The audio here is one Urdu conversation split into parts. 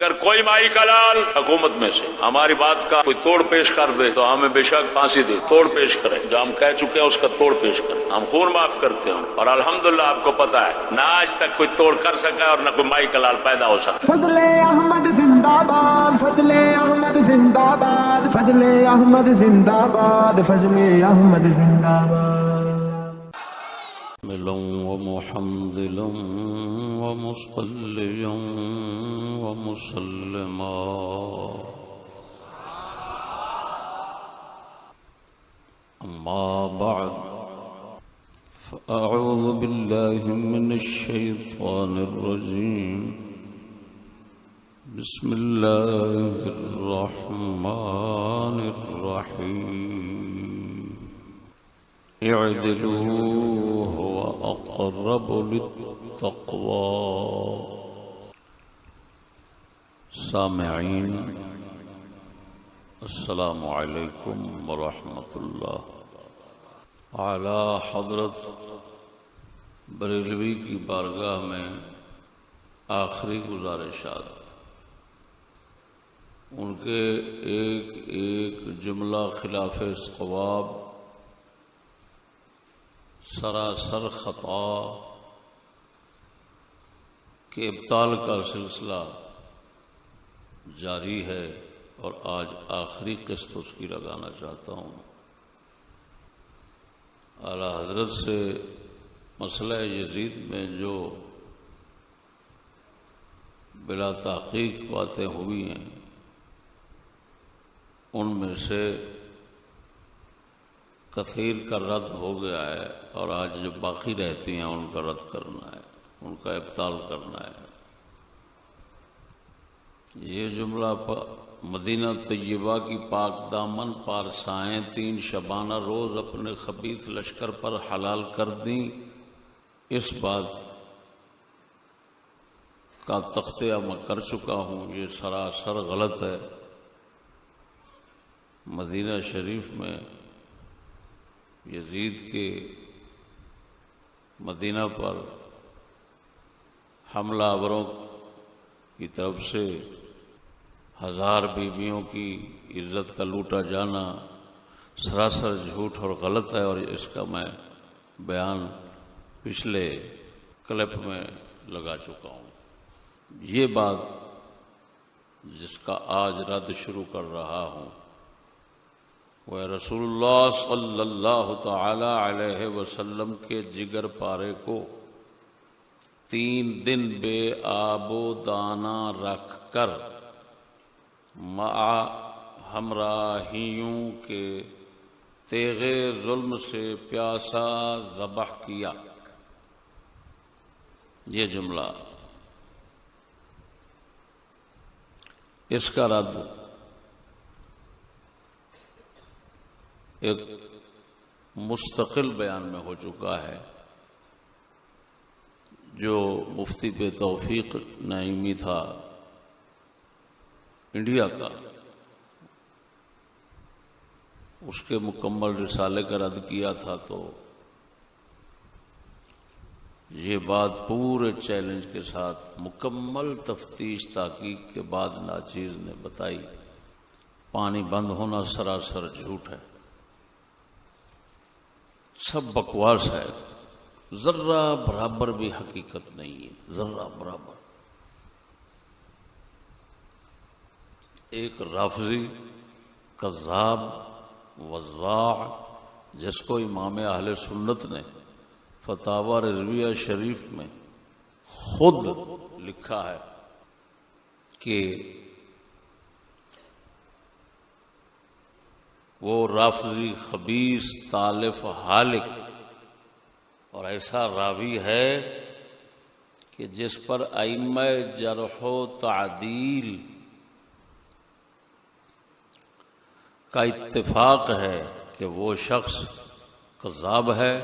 اگر کوئی مائی کا لال حکومت میں سے ہماری بات کا کوئی توڑ پیش کر دے تو ہمیں بے شک پھانسی دے، توڑ پیش کرے، جو ہم کہہ چکے ہیں اس کا توڑ پیش کریں، ہم خون معاف کرتے ہیں۔ اور الحمدللہ آپ کو پتا ہے نہ آج تک کوئی توڑ کر سکا اور نہ کوئی مائی کا لال پیدا ہو سکا۔ فضل احمد زندہ باد، فضل احمد زندہ باد، فضل احمد زندہ باد، فضل احمد زندہ باد۔ حاملا ومحمدلا ومصليا ومسلما أما بعد فأعوذ بالله من الشيطان الرجيم بسم الله الرحمن الرحيم اعدلوا هو أقرب للتقوى۔ سامعین السلام علیکم ورحمۃ اللہ۔ اعلی حضرت بریلوی کی بارگاہ میں آخری گزارشات، ان کے ایک ایک جملہ خلاف صواب، سراسر خطا کے ابطال کا سلسلہ جاری ہے، اور آج آخری قسط اس کی لگانا چاہتا ہوں۔ اعلیٰ حضرت سے مسئلہ یزید میں جو بلا تحقیق باتیں ہوئی ہیں، ان میں سے کثیر کا رد ہو گیا ہے، اور آج جو باقی رہتی ہیں ان کا رد کرنا ہے، ان کا ابطال کرنا ہے۔ یہ جملہ مدینہ طیبہ کی پاک دامن پارسائیں 3 شبانہ روز اپنے خبیث لشکر پر حلال کر دیں، اس بات کا تختیہ میں کر چکا ہوں، یہ سراسر غلط ہے۔ مدینہ شریف میں یزید کے مدینہ پر حملہ آوروں کی طرف سے 1000 بیویوں کی عزت کا لوٹا جانا سراسر جھوٹ اور غلط ہے، اور اس کا میں بیان پچھلے کلپ میں لگا چکا ہوں۔ یہ بات جس کا آج رد شروع کر رہا ہوں وہ رسول اللہ صلی اللہ تعالی علیہ وسلم کے جگر پارے کو 3 دن بے آب و دانہ رکھ کر مع ہمراہیوں کے تیغ ظلم سے پیاسا ذبح کیا۔ یہ جملہ، اس کا رد ایک مستقل بیان میں ہو چکا ہے، جو مفتی بے توفیق نعیمی تھا انڈیا کا، اس کے مکمل رسالے کا رد کیا تھا۔ تو یہ بات پورے چیلنج کے ساتھ مکمل تفتیش تحقیق کے بعد ناچیز نے بتائی، پانی بند ہونا سراسر جھوٹ ہے، سب بکواس ہے، ذرہ برابر بھی حقیقت نہیں ہے، ذرہ برابر۔ ایک رافضی کذاب وضاع، جس کو امام اہل سنت نے فتاوی رضویہ شریف میں خود لکھا ہے کہ وہ رافضی خبیث تالف حالق اور ایسا راوی ہے کہ جس پر ائمہ جرح و تعدیل کا اتفاق ہے کہ وہ شخص کذاب ہے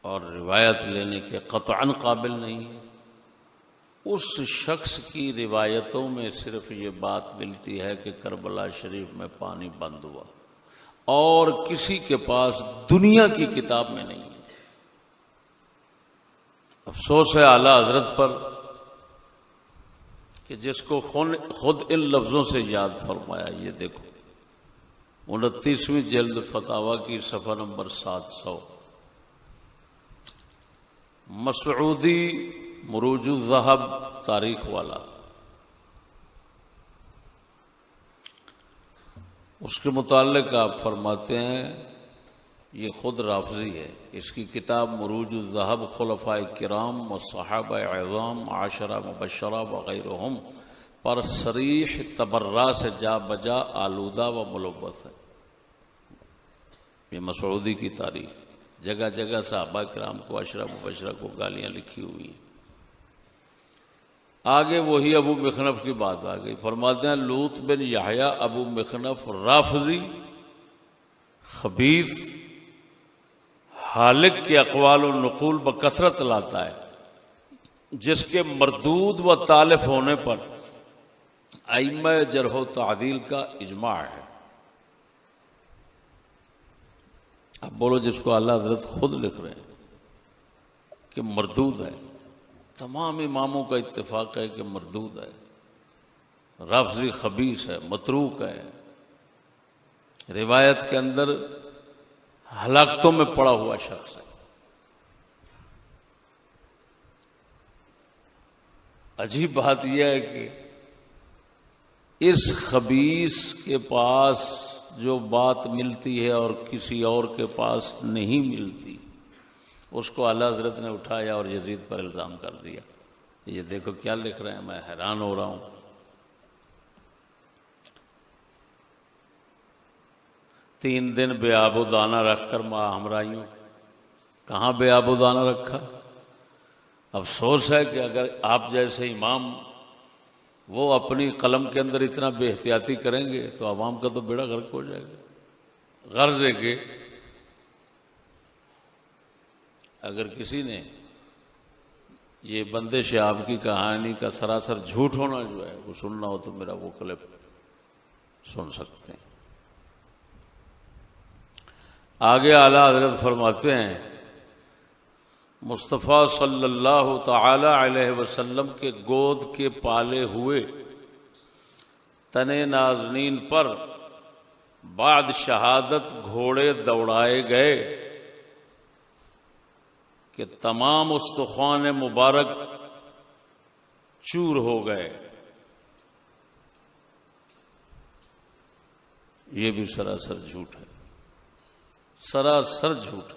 اور روایت لینے کے قطعاً قابل نہیں ہے۔ اس شخص کی روایتوں میں صرف یہ بات ملتی ہے کہ کربلا شریف میں پانی بند ہوا، اور کسی کے پاس دنیا کی کتاب میں نہیں ہے۔ افسوس ہے اعلیٰ حضرت پر کہ جس کو خود ان لفظوں سے یاد فرمایا. یہ دیکھو 29ویں جلد فتاوی کی صفحہ نمبر 700. مسعودی مروج الذہب تاریخ والا، اس کے متعلق آپ فرماتے ہیں، یہ خود رافضی ہے، اس کی کتاب مروج الذہب خلفاء کرام و صحابہ اعظام عشرہ مبشرہ وغیرہم پر صریح تبرہ سے جا بجا آلودہ و ملوث ہے. یہ مسعودی کی تاریخ، جگہ جگہ صحابہ کرام کو عشرہ مبشرہ کو گالیاں لکھی ہوئی ہیں. آگے وہی ابو مخنف کی بات آ گئی. فرماتے ہیں لوط بن یحییٰ ابو مخنف رافضی خبیث حالق کے اقوال و نقول بکثرت لاتا ہے، جس کے مردود و تالف ہونے پر ائمہ جرح و تعدیل کا اجماع ہے. اب بولو جس کو اللہ حضرت خود لکھ رہے ہیں کہ مردود ہے، تمام اماموں کا اتفاق ہے کہ مردود ہے، رافضی خبیث ہے، متروک ہے، روایت کے اندر ہلاکتوں میں پڑا ہوا شخص ہے. عجیب بات یہ ہے کہ اس خبیث کے پاس جو بات ملتی ہے اور کسی اور کے پاس نہیں ملتی، اس کو اعلیٰ حضرت نے اٹھایا اور یزید پر الزام کر دیا. یہ دیکھو کیا لکھ رہے ہیں، میں حیران ہو رہا ہوں. تین دن بے آب و دانہ رکھ کر ماں ہمراہیوں، کہاں بے آب و دانہ رکھا. افسوس ہے کہ اگر آپ جیسے امام وہ اپنی قلم کے اندر اتنا بے احتیاطی کریں گے تو عوام کا تو بیڑا غرق ہو جائے گا. غرض ہے کہ اگر کسی نے یہ بندے شہاب کی کہانی کا سراسر جھوٹ ہونا جو ہے وہ سننا ہو تو میرا وہ کلپ سن سکتے ہیں. آگے اعلیٰ حضرت فرماتے ہیں مصطفیٰ صلی اللہ تعالی علیہ وسلم کے گود کے پالے ہوئے تنے نازنین پر بعد شہادت گھوڑے دوڑائے گئے کہ تمام استخوان مبارک چور ہو گئے. یہ بھی سراسر جھوٹ ہے، سراسر جھوٹ.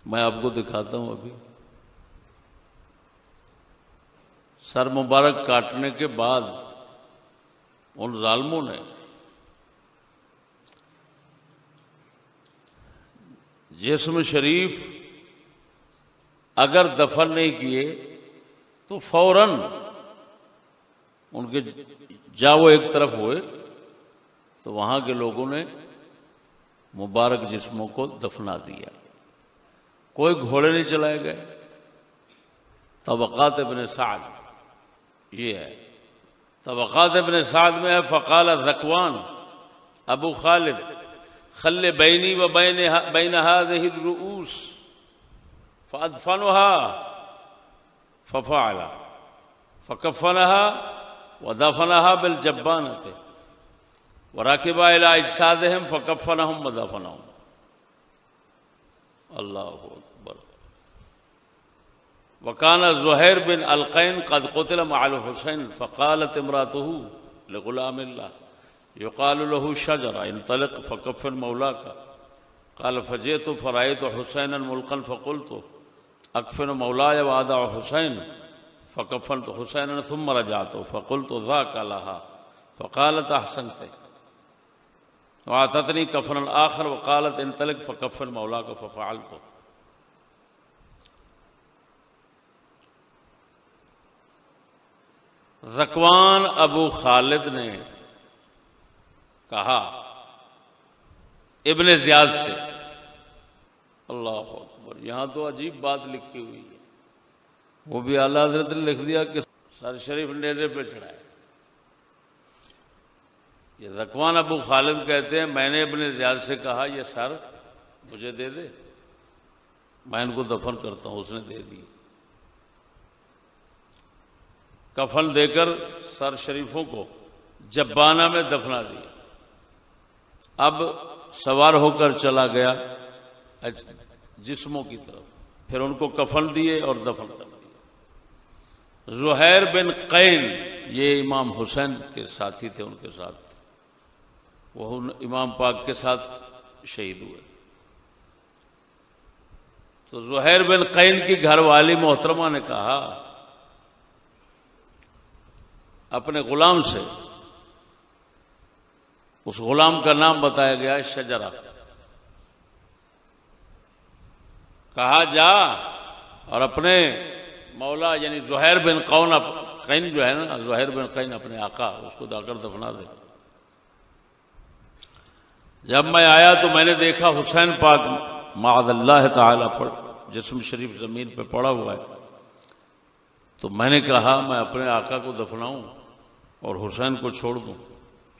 میں آپ کو دکھاتا ہوں. ابھی سر مبارک کاٹنے کے بعد ان ظالموں نے جسم شریف اگر دفن نہیں کیے تو فوراً ان کے جاؤ ایک طرف ہوئے تو وہاں کے لوگوں نے مبارک جسموں کو دفنا دیا. کوئی گھوڑے نہیں چلائے گئے. طبقات ابن سعد یہ ہے. طبقات ابن سعد میں ہے فقال ذکوان ابو خالد خل بینی و بین هذه الرؤوس فادفنها ففعل فكفنها ودفنها بالجبانة وركب الى اجسادهم فكفنهم ودفنهم. اللہ اکبر. وكان زہیر بن القین قد قتل مع الحسین فقالت امراته لغلام الله يقال له شجرة انطلق فكفن مولاك قال فجئت فرأيت حسينا ملقا فقلت أكفن مولاي وأدع حسين فكفنت حسينا ثم رجعت فقلت ذاك لها فقالت أحسنت وأعطتني كفنا آخر وقالت انطلق فكفن مولاك ففعلت. ذکوان ابو خالد نے کہا ابن زیاد سے. اللہ اکبر. یہاں تو عجیب بات لکھی ہوئی ہے، وہ بھی اعلیٰ حضرت نے لکھ دیا کہ سر شریف نیزے پہ چڑھائے. یہ ذکوان ابو خالد کہتے ہیں میں نے ابن زیاد سے کہا یہ سر مجھے دے دے، میں ان کو دفن کرتا ہوں. اس نے دے دی. کفن دے کر سر شریفوں کو جبانہ میں دفنا دیا. اب سوار ہو کر چلا گیا جسموں کی طرف، پھر ان کو کفن دیے اور دفن کر دیا. زہیر بن قین یہ امام حسین کے ساتھی تھے، ان کے ساتھ وہ امام پاک کے ساتھ شہید ہوئے. تو زہیر بن قین کی گھر والی محترمہ نے کہا اپنے غلام سے، اس غلام کا نام بتایا گیا شجرہ، کہا جا اور اپنے مولا یعنی زہیر بن قین جو ہے نا، زہیر بن قین اپنے آقا، اس کو جا کر دفنا دے. جب میں آیا تو میں نے دیکھا حسین پاک معاذ اللہ تعالی پر جسم شریف زمین پہ پڑا ہوا ہے. تو میں نے کہا میں اپنے آقا کو دفناؤں اور حسین کو چھوڑ دوں،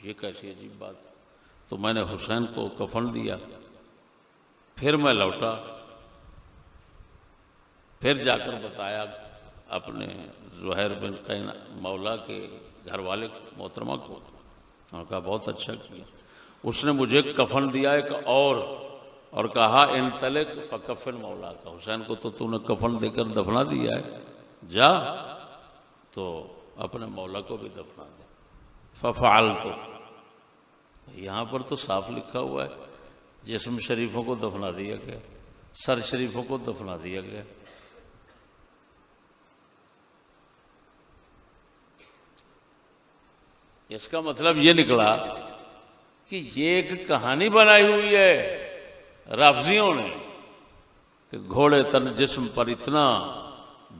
یہ کیسی عجیب بات. تو میں نے حسین کو کفن دیا، پھر میں لوٹا، پھر جا کر بتایا اپنے زہیر بن قین مولا کے گھر والے محترمہ کو. انہوں نے کہا بہت اچھا کیا. اس نے مجھے کفن دیا ایک اور کہا انطلق فکفن مولا کا، حسین کو تو نے کفن دے کر دفنا دیا ہے، جا تو اپنے مولا کو بھی دفنا دے. ففعلت، یہاں پر تو صاف لکھا ہوا ہے جسم شریفوں کو دفنا دیا گیا، سر شریفوں کو دفنا دیا گیا. اس کا مطلب یہ نکلا کہ یہ ایک کہانی بنائی ہوئی ہے رافضیوں نے کہ گھوڑے تن جسم پر اتنا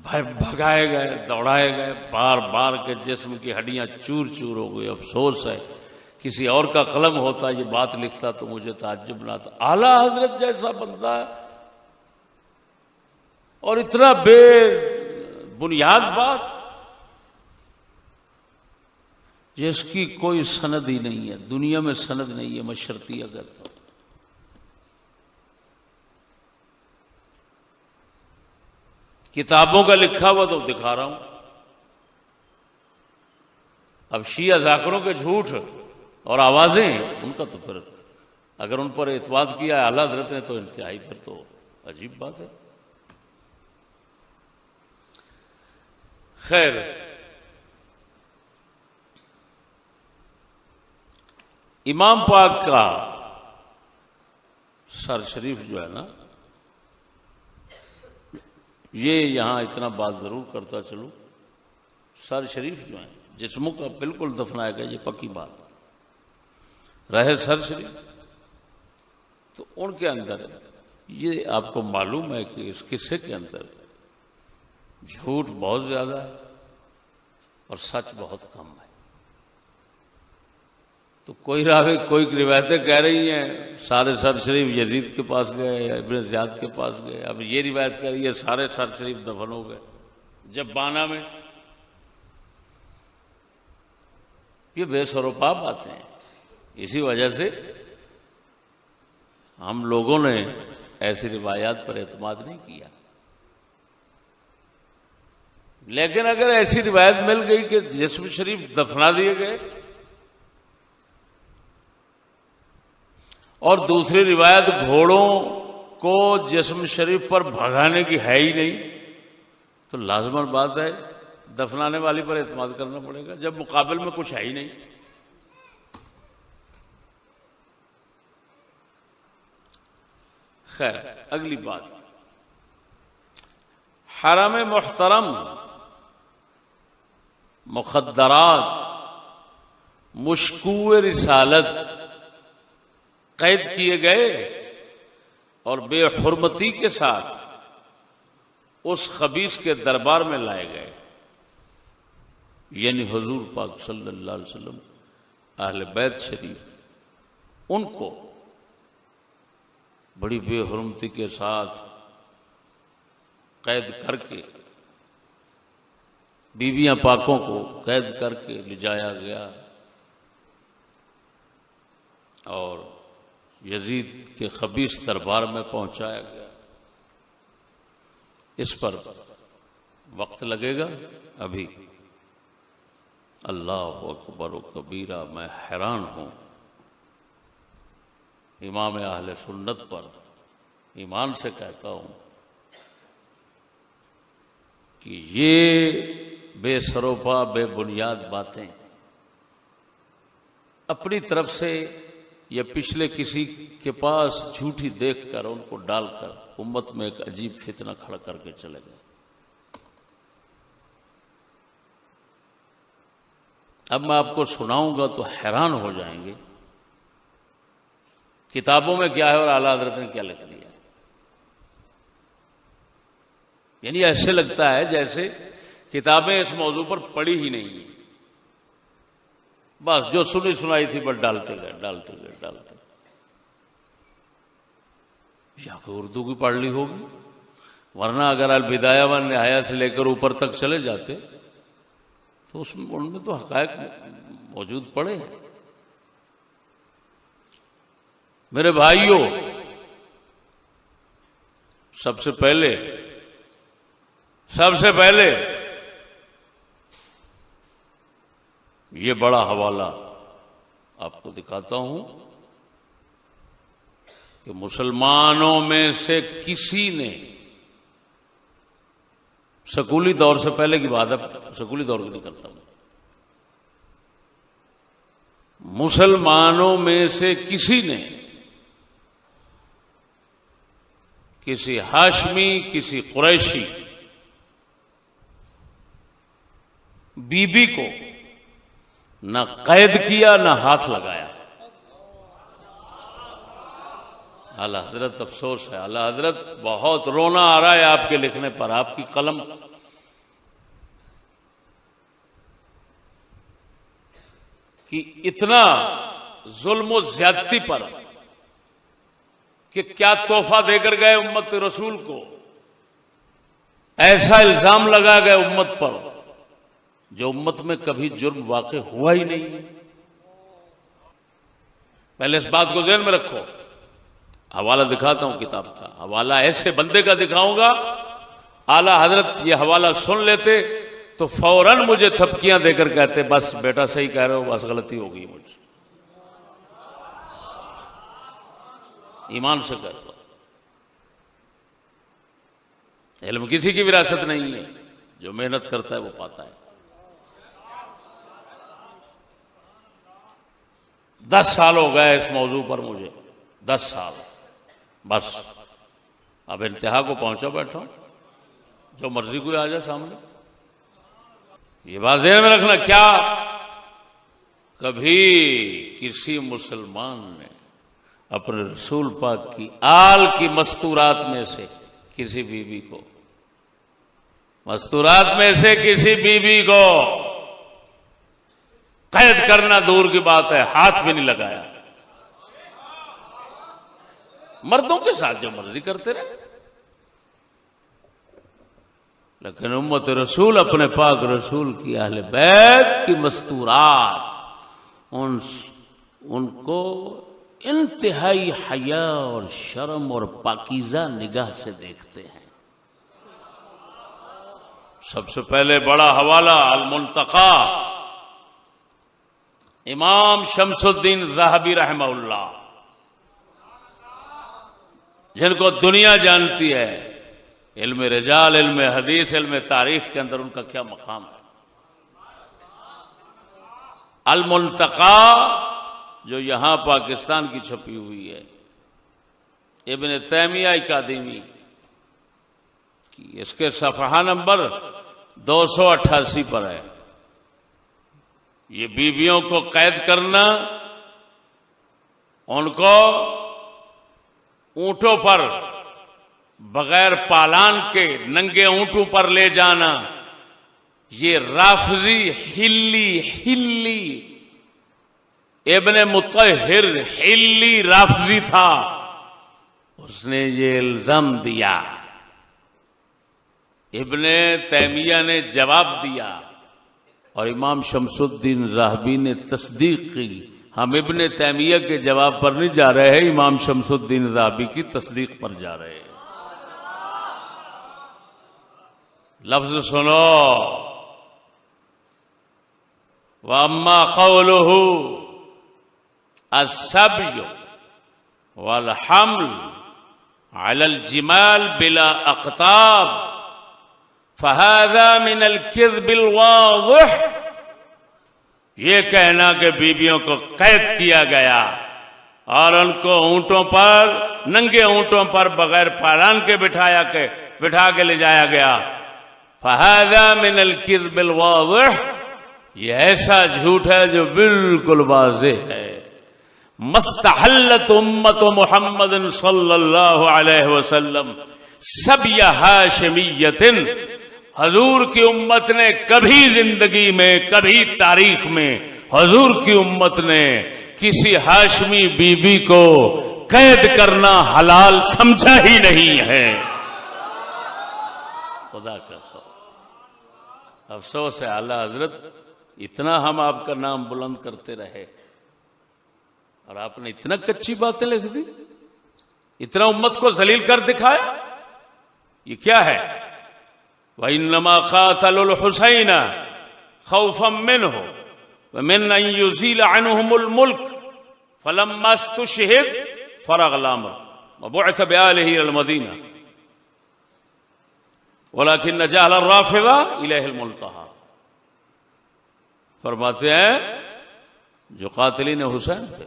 بھگائے گئے، دوڑائے گئے بار بار کے جسم کی ہڈیاں چور چور ہو گئی. افسوس ہے کسی اور کا قلم ہوتا یہ بات لکھتا تو مجھے تعجب نہ آتا. اعلیٰ حضرت جیسا بندہ ہے اور اتنا بے بنیاد بات جس کی کوئی سند ہی نہیں ہے، دنیا میں سند نہیں ہے. میں شرطیہ کہتا ہوں. کتابوں کا لکھا ہوا تو دکھا رہا ہوں. اب شیعہ ذاکروں کے جھوٹ اور آوازیں ان کا تو پھر اگر ان پر اعتماد کیا ہے اعلیٰ حضرت نے تو انتہائی پھر تو عجیب بات ہے. خیر، امام پاک کا سر شریف جو ہے نا، یہ یہاں اتنا بات ضرور کرتا چلوں، سر شریف جو ہیں جسموں کا بالکل دفنایا گیا، یہ پکی بات رہے. سر شریف تو ان کے اندر یہ آپ کو معلوم ہے کہ اس قصے کے اندر جھوٹ بہت زیادہ ہے اور سچ بہت کم ہے. تو کوئی راوی کوئی روایتیں کہہ رہی ہیں سارے سر شریف یزید کے پاس گئے یا ابن زیاد کے پاس گئے. اب یہ روایت کہہ رہی ہے سارے سر شریف دفن ہو گئے جبانہ میں. یہ بے سر و پا باتیں ہیں. اسی وجہ سے ہم لوگوں نے ایسی روایات پر اعتماد نہیں کیا. لیکن اگر ایسی روایت مل گئی کہ جسم شریف دفنا دیے گئے اور دوسری روایت گھوڑوں کو جسم شریف پر بھگانے کی ہے ہی نہیں، تو لازمن بات ہے دفنانے والی پر اعتماد کرنا پڑے گا جب مقابل میں کچھ ہے ہی نہیں. خیر، اگلی بات، حرم محترم مخدرات مشکوع رسالت قید کیے گئے اور بے حرمتی کے ساتھ اس خبیث کے دربار میں لائے گئے، یعنی حضور پاک صلی اللہ علیہ وسلم، اہل بیت شریف. ان کو بڑی بے حرمتی کے ساتھ قید کر کے، بیویاں پاکوں کو قید کر کے لے جایا گیا اور یزید کے خبیث دربار میں پہنچایا گیا. اس پر وقت لگے گا ابھی. اللہ اکبر و کبیرہ، میں حیران ہوں امام اہل سنت پر، ایمان سے کہتا ہوں کہ یہ بے سروپا بے بنیاد باتیں اپنی طرف سے یا پچھلے کسی کے پاس جھوٹی دیکھ کر ان کو ڈال کر امت میں ایک عجیب فتنہ کھڑا کر کے چلے گئے۔ اب میں آپ کو سناؤں گا تو حیران ہو جائیں گے کتابوں میں کیا ہے اور اعلیٰ حضرت نے کیا لکھ دیا۔ یعنی ایسے لگتا ہے جیسے کتابیں اس موضوع پر پڑھی ہی نہیں ہیں، بس جو سنی سنائی تھی بس ڈالتے گئے ڈالتے گئے ڈالتے گئے۔ یا کہ اردو کی پڑھ لی ہوگی، ورنہ اگر البدایہ و نہایہ سے لے کر اوپر تک چلے جاتے تو ان میں تو حقائق موجود پڑے ہیں۔ میرے بھائیوں، سب سے پہلے یہ بڑا حوالہ آپ کو دکھاتا ہوں کہ مسلمانوں میں سے کسی نے، سکولی دور سے پہلے کی بات ہے، سکولی دور کی نہیں کرتا ہوں، مسلمانوں میں سے کسی نے کسی ہاشمی، کسی قریشی بی بی کو نہ قید کیا نہ ہاتھ لگایا۔ اعلی حضرت، افسوس ہے اعلی حضرت، بہت رونا آ رہا ہے آپ کے لکھنے پر، آپ کی قلم کی اتنا ظلم و زیادتی پر کہ کیا تحفہ دے کر گئے امت رسول کو، ایسا الزام لگا گئے امت پر جو امت میں کبھی جرم واقع ہوا ہی نہیں ہے۔ پہلے اس بات کو ذہن میں رکھو۔ حوالہ دکھاتا ہوں کتاب کا، حوالہ ایسے بندے کا دکھاؤں گا، اعلی حضرت یہ حوالہ سن لیتے تو فوراً مجھے تھپکیاں دے کر کہتے بس بیٹا صحیح کہہ رہے ہو، بس غلطی ہو گئی مجھ سے۔ ایمان سے کہتا ہوں، علم کسی کی وراثت نہیں ہے، جو محنت کرتا ہے وہ پاتا ہے۔ 10 سال ہو گئے اس موضوع پر مجھے، 10 سال، بس اب انتہا کو پہنچا بیٹھا ہوں، جو مرضی کوئی آ جائے سامنے۔ یہ بات ذہن میں رکھنا، کیا کبھی کسی مسلمان نے اپنے رسول پاک کی آل کی مستورات میں سے کسی بی بی کو، مستورات میں سے کسی بی بی کو قید کرنا دور کی بات ہے، ہاتھ بھی نہیں لگایا؟ مردوں کے ساتھ جو مرضی کرتے رہے، لیکن امت رسول، اپنے پاک رسول کی اہل بیت کی مستورات، ان کو انتہائی حیا اور شرم اور پاکیزہ نگاہ سے دیکھتے ہیں۔ سب سے پہلے بڑا حوالہ المنتقی، امام شمس الدین ذہبی رحمہ اللہ، جن کو دنیا جانتی ہے، علم رجال، علم حدیث، علم تاریخ کے اندر ان کا کیا مقام ہے۔ المنتقی جو یہاں پاکستان کی چھپی ہوئی ہے، ابن تیمیہ اکادمی کی، اس کے صفحہ نمبر 288 پر ہے۔ یہ بیویوں کو قید کرنا، ان کو اونٹوں پر بغیر پالان کے ننگے اونٹوں پر لے جانا، یہ رافضی حلی ابن مطہر حلی رافضی تھا، اس نے یہ الزام دیا، ابن تیمیہ نے جواب دیا، اور امام شمس الدین ذہبی نے تصدیق کی۔ ہم ابن تیمیہ کے جواب پر نہیں جا رہے ہیں، امام شمس الدین ذہبی کی تصدیق پر جا رہے ہیں۔ لفظ سنو، واما قوله السبي والحمل على الجمال بلا اقطاب فهذا من الكذب الواضح، یہ کہنا کہ بیویوں کو قید کیا گیا اور ان کو اونٹوں پر، ننگے اونٹوں پر بغیر پالان کے بٹھا کے لے جایا گیا، فہذا من الکذب الواضح، یہ ایسا جھوٹ ہے جو بالکل واضح ہے۔ مستحلت امت محمد صلی اللہ علیہ وسلم سبی ہاشمیت، حضور کی امت نے کبھی زندگی میں، کبھی تاریخ میں حضور کی امت نے کسی ہاشمی بی بی کو قید کرنا حلال سمجھا ہی نہیں ہے۔ خدا کا خوف، افسوس ہے اعلی حضرت، اتنا ہم آپ کا نام بلند کرتے رہے اور آپ نے اتنا کچی باتیں لکھ دی، اتنا امت کو ذلیل کر دکھایا۔ یہ کیا ہے؟ وَإِنَّمَا قَاتَلُوا الْحُسَيْنَ خَوْفًا مِّنْهُ وَمِنْ أَنْ يُزِيلَ عَنْهُمُ الْمُلْكَ فَلَمَّا اسْتُشْهِدَ فَرَغَ الْأَمْرُ وَبُعِثَ بِآلِهِ إِلَى الْمَدِينَةِ وَلَكِنَّ جَهْلَ الرَّافِضَةِ إِلَيْهِ الْمُنْتَهَى۔ فرماتے ہیں جو قاتلین حسین تھے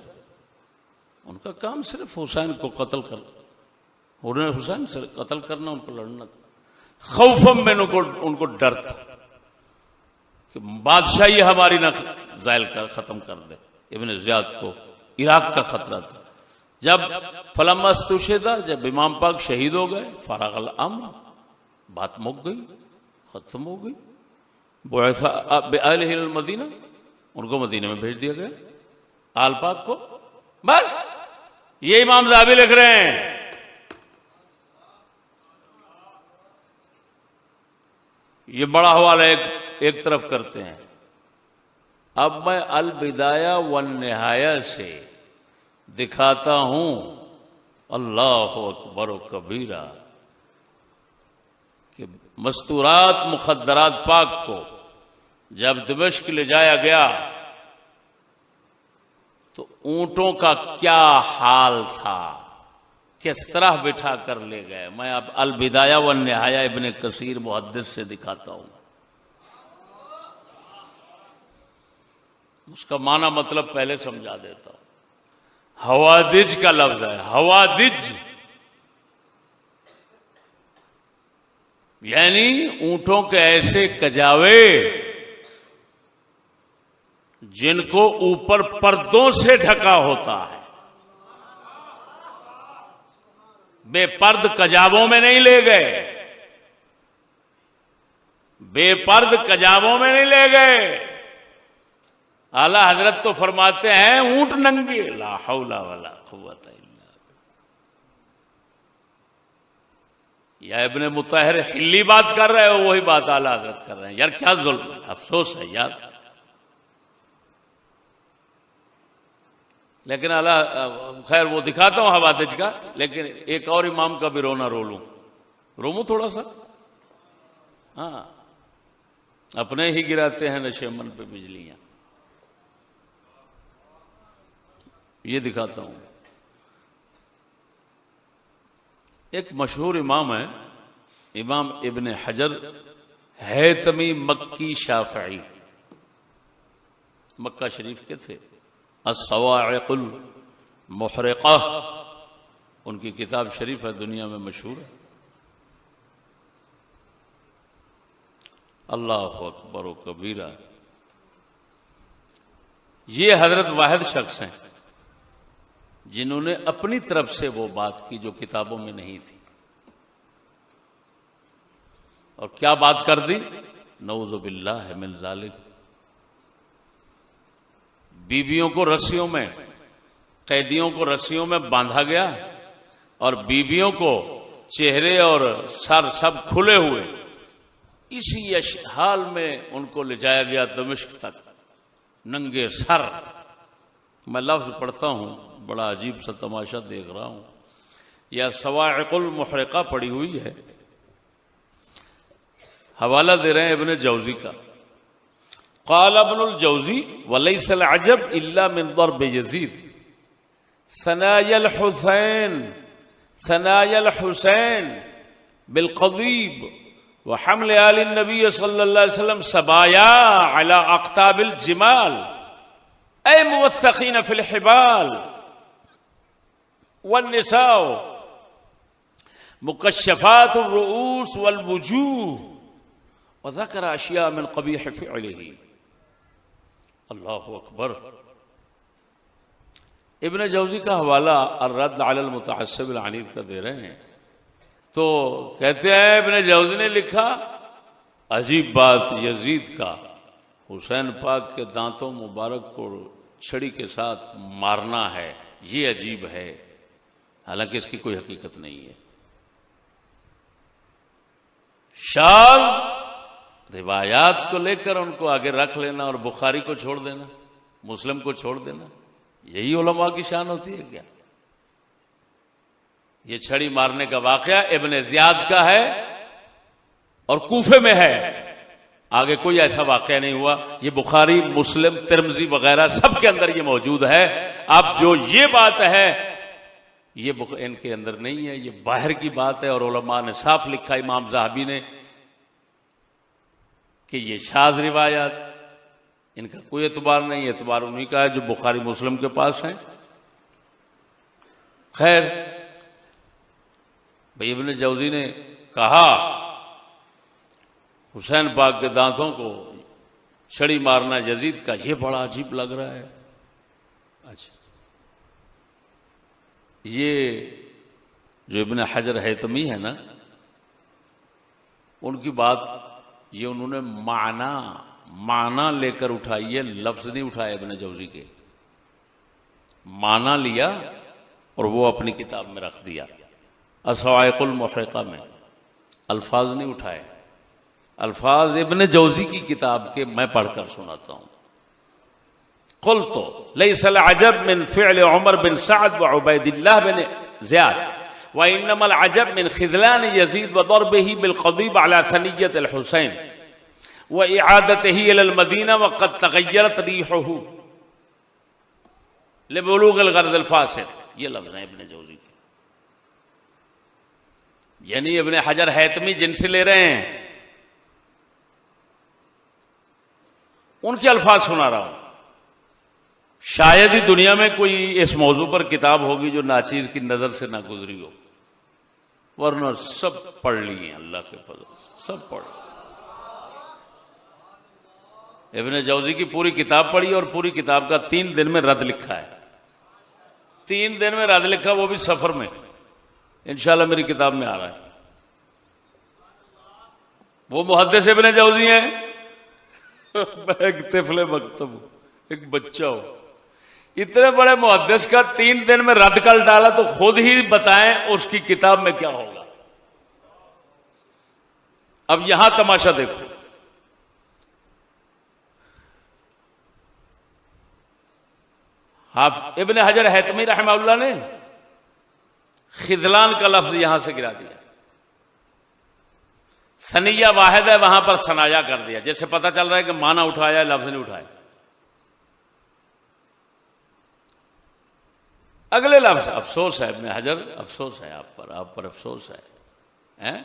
ان کا کام صرف حسین کو قتل کرنا، حسین سے قتل کرنا، ان کو لڑنا تھا۔ خوفم میں ان کو ڈر تھا کہ بادشاہی ہماری نہ زائل کر، ختم کر دے۔ ابن زیاد کو عراق کا خطرہ تھا۔ جب فلما استشہد، جب امام پاک شہید ہو گئے، فارغ الامر، بات مک گئی، ختم ہو گئی۔ بعث بآلہ المدینہ، ان کو مدینہ میں بھیج دیا گیا، آل پاک کو۔ بس یہ امام ذہبی لکھ رہے ہیں۔ یہ بڑا حوالہ ایک طرف کرتے ہیں۔ اب میں البدایہ والنہایہ سے دکھاتا ہوں اللہ اکبر و کبیرہ کہ مستورات مخدرات پاک کو جب دمشق لے جایا گیا تو اونٹوں کا کیا حال تھا، کس طرح بٹھا کر لے گئے۔ میں اب البدایہ والنہایہ ابن کثیر محدث سے دکھاتا ہوں۔ اس کا معنی مطلب پہلے سمجھا دیتا ہوں۔ حوادج کا لفظ ہے، حوادج یعنی اونٹوں کے ایسے کجاوے جن کو اوپر پردوں سے ڈھکا ہوتا ہے۔ بے پرد کجاووں میں نہیں لے گئے، بے پرد کجاووں میں نہیں لے گئے۔ اعلی حضرت تو فرماتے ہیں اونٹ ننگے، لا حول ولا قوت الا باللہ۔ یا ابن مطہر حلی بات کر رہے ہو، وہی بات اعلی حضرت کر رہے ہیں۔ یار کیا ظلم ہے، افسوس ہے یار۔ لیکن خیر وہ دکھاتا ہوں حوادج کا، لیکن ایک اور امام کا بھی رونا رو لوں تھوڑا سا۔ ہاں، اپنے ہی گراتے ہیں نشیمن پہ بجلیاں۔ یہ دکھاتا ہوں۔ ایک مشہور امام ہے، امام ابن حجر ہیتمی مکی شافعی، مکہ شریف کے تھے۔ الصواعق المحرقہ ان کی کتاب شریف ہے، دنیا میں مشہور ہے۔ اللہ اکبر و کبیرہ۔ یہ حضرت واحد شخص ہیں جنہوں نے اپنی طرف سے وہ بات کی جو کتابوں میں نہیں تھی۔ اور کیا بات کر دی؟ نعوذ باللہ من ذالک۔ بیویوں کو رسیوں میں، قیدیوں کو رسیوں میں باندھا گیا اور بیویوں کو چہرے اور سر سب کھلے ہوئے، اسی حال میں ان کو لے جایا گیا دمشق تک، ننگے سر۔ میں لفظ پڑھتا ہوں، بڑا عجیب سا تماشا دیکھ رہا ہوں۔ یا صواعق المحرقہ پڑی ہوئی ہے، حوالہ دے رہے ہیں ابن جوزی کا۔ قال ابن الجوزی وليس العجب الا من ضرب يزيد ثنايا الحسين بالقضيب وحمل آل النبي صلى الله عليه وسلم سبايا على أقطاب الجمال أي موثقين في الحبال والنساء مكشفات الرؤوس والوجوه وذكر أشياء من قبيح فعله. اللہ اکبر. ابن جوزی کا حوالہ الرد علی المتعصب العنید کا دے رہے ہیں تو کہتے ہیں ابن جوزی نے لکھا عجیب بات یزید کا حسین پاک کے دانتوں مبارک کو چھڑی کے ساتھ مارنا ہے، یہ عجیب ہے، حالانکہ اس کی کوئی حقیقت نہیں ہے. شاذ روایات کو لے کر ان کو آگے رکھ لینا اور بخاری کو چھوڑ دینا، مسلم کو چھوڑ دینا، یہی علماء کی شان ہوتی ہے کیا؟ یہ چھڑی مارنے کا واقعہ ابن زیاد کا ہے اور کوفے میں ہے، آگے کوئی ایسا واقعہ نہیں ہوا. یہ بخاری، مسلم، ترمذی وغیرہ سب کے اندر یہ موجود ہے. اب جو یہ بات ہے یہ ان کے اندر نہیں ہے، یہ باہر کی بات ہے، اور علماء نے صاف لکھا، امام ذہبی نے، کہ یہ شاذ روایات ان کا کوئی اعتبار نہیں، اعتبار انہی کا ہے جو بخاری مسلم کے پاس ہیں. خیر بھئی ابن جوزی نے کہا حسین پاک کے دانتوں کو چھڑی مارنا یزید کا یہ بڑا عجیب لگ رہا ہے. اچھا یہ جو ابن حجر حیتمی ہے نا، ان کی بات یہ انہوں نے معنی لے کر اٹھائی ہے، لفظ نہیں اٹھائے ابن جوزی کے، معنی لیا اور وہ اپنی کتاب میں رکھ دیا. الصواعق المحرقہ میں الفاظ نہیں اٹھائے، الفاظ ابن جوزی کی کتاب کے میں پڑھ کر سناتا ہوں. قلت ليس العجب من فعل عمر بن سعد وعبيد الله بن زياد وإنما العجب من خذلان يزيد وضربه بالقضيب على ثنية الحسين وإعادته إلى المدينة وقد تغيرت ريحه لبلوغ الغرض الفاسد. یہ لفظ ہیں ابن جوزی کے، یعنی ابن حجر حیتمی جن سے لے رہے ہیں ان کے الفاظ سنا رہا ہوں. شاید ہی دنیا میں کوئی اس موضوع پر کتاب ہوگی جو ناچیز کی نظر سے نہ گزری ہو، ورنہ سب پڑھ لی ہیں اللہ کے فضل سے، سب پڑھ لی. ابن جوزی کی پوری کتاب پڑھی اور پوری کتاب کا 3 دن میں رد لکھا ہے، 3 دن میں رد لکھا، وہ بھی سفر میں. انشاءاللہ میری کتاب میں آ رہا ہے. وہ محدث ابن جوزی ہیں، میں ایک طفل مکتب ہوں، ایک بچہ ہوں. اتنے بڑے محدث کا 3 دن میں رد کر ڈالا تو خود ہی بتائیں اس کی کتاب میں کیا ہوگا. اب یہاں تماشا دیکھو، ابن حجر حیتمی رحمہ اللہ نے خذلان کا لفظ یہاں سے گرا دیا. ثنیہ واحد ہے، وہاں پر ثنایا کر دیا، جیسے پتہ چل رہا ہے کہ معنی اٹھایا ہے، لفظ نہیں اٹھایا. اگلے لفظ افسوس ہے ابن حجر، افسوس ہے آپ پر افسوس ہے.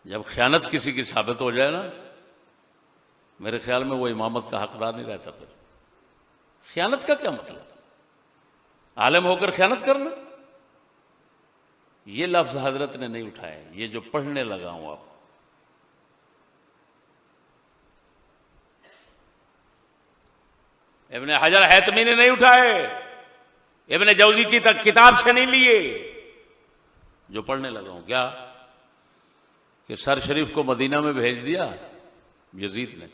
جب خیانت کسی کی ثابت ہو جائے نا، میرے خیال میں وہ امامت کا حقدار نہیں رہتا. پھر خیانت کا کیا مطلب؟ عالم ہو کر خیانت کرنا؟ یہ لفظ حضرت نے نہیں اٹھائے، یہ جو پڑھنے لگا ہوں آپ. ابن حجر حیتمی نے نہیں اٹھائے، ابن جوزی کی کتاب سے نہیں لیے. جو پڑھنے لگا ہوں کیا کہ سر شریف کو مدینہ میں بھیج دیا یزید نے.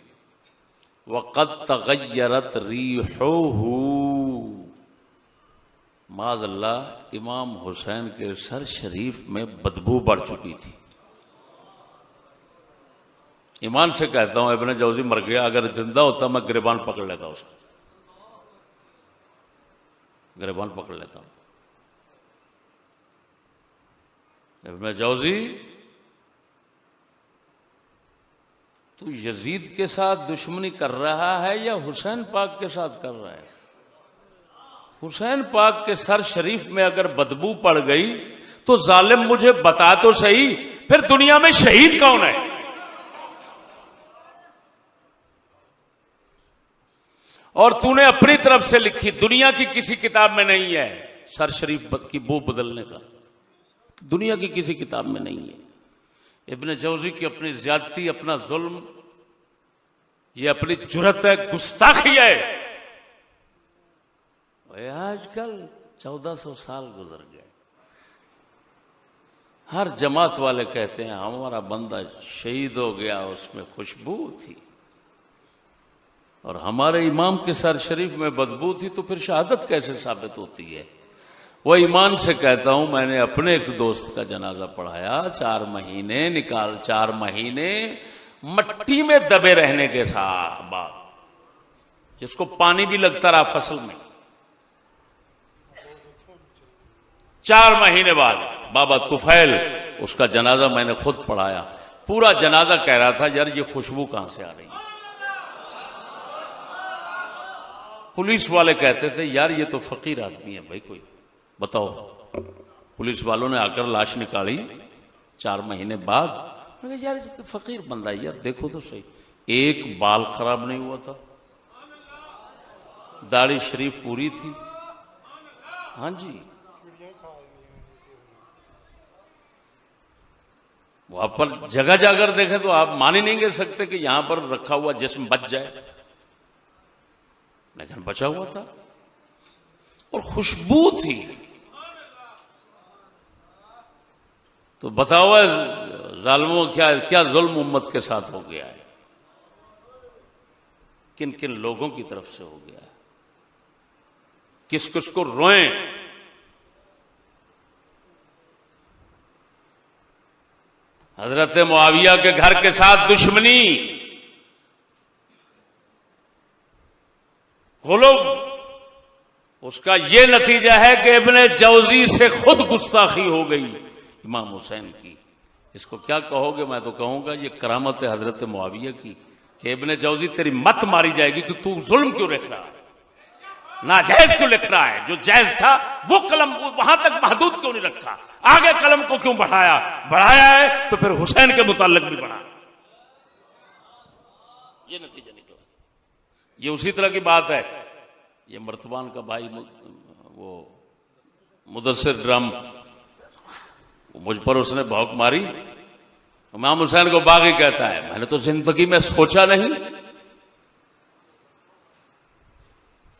وقد تغیرت ریحہ، معاذ اللہ امام حسین کے سر شریف میں بدبو بڑھ چکی تھی. ایمان سے کہتا ہوں ابن جوزی مر گیا، اگر زندہ ہوتا میں گریبان پکڑ لیتا، اس کو گریبان پکڑ لیتا ہوں. ابن جوزی تو یزید کے ساتھ دشمنی کر رہا ہے یا حسین پاک کے ساتھ کر رہا ہے؟ حسین پاک کے سر شریف میں اگر بدبو پڑ گئی تو ظالم مجھے بتا تو صحیح، پھر دنیا میں شہید کون ہے؟ اور تو نے اپنی طرف سے لکھی، دنیا کی کسی کتاب میں نہیں ہے سر شریف کی بو بدلنے کا، دنیا کی کسی کتاب میں نہیں ہے۔ ابن جوزی کی اپنی زیادتی، اپنا ظلم، یہ اپنی جرت ہے، گستاخی ہے۔ آج کل 1400 سال گزر گئے، ہر جماعت والے کہتے ہیں ہمارا بندہ شہید ہو گیا، اس میں خوشبو تھی، اور ہمارے امام کے سر شریف میں بدبو تھی، تو پھر شہادت کیسے ثابت ہوتی ہے؟ وہ ایمان سے کہتا ہوں، میں نے اپنے ایک دوست کا جنازہ پڑھایا، 4 مہینے مٹی میں دبے رہنے کے بعد، جس کو پانی بھی لگتا رہا فصل میں، 4 مہینے بعد بابا طفیل، اس کا جنازہ میں نے خود پڑھایا۔ پورا جنازہ کہہ رہا تھا یار یہ خوشبو کہاں سے آ رہی ہے؟ پولیس والے کہتے تھے یار یہ تو فقیر آدمی ہے بھائی، کوئی بتاؤ۔ پولیس والوں نے آ کر لاش نکالی 4 مہینے بعد، یار یہ تو فقیر بندہ ہے یار، دیکھو تو صحیح، ایک بال خراب نہیں ہوا تھا، داڑھی شریف پوری تھی۔ ہاں جی، وہاں پر جگہ جا کر دیکھیں تو آپ مان ہی نہیں کر سکتے کہ یہاں پر رکھا ہوا جسم بچ جائے، لیکن بچا ہوا تھا اور خوشبو تھی۔ تو بتاؤ ظالموں کیا ظلم امت کے ساتھ ہو گیا ہے، کن کن لوگوں کی طرف سے ہو گیا ہے، کس کس کو روئیں۔ حضرت معاویہ کے گھر کے ساتھ دشمنی، غلب، اس کا یہ نتیجہ ہے کہ ابن جوزی سے خود گستاخی ہو گئی امام حسین کی۔ اس کو کیا کہو گے؟ میں تو کہوں گا یہ کرامت ہے حضرت معاویہ کی کہ ابن جوزی تیری مت ماری جائے گی کہ تو ظلم کیوں لکھ رہا ہے، ناجائز کیوں لکھ رہا ہے، جو جائز تھا وہ قلم وہاں تک محدود کیوں نہیں رکھا، آگے قلم کو کیوں بڑھایا ہے تو پھر حسین کے متعلق بھی بڑھا۔ یہ نتیجہ نکلا۔ یہ اسی طرح کی بات ہے، یہ مرتبان کا بھائی وہ مدثر ڈرم، مجھ پر اس نے بھونک ماری، امام حسین کو باغی کہتا ہے، میں نے تو زندگی میں سوچا نہیں،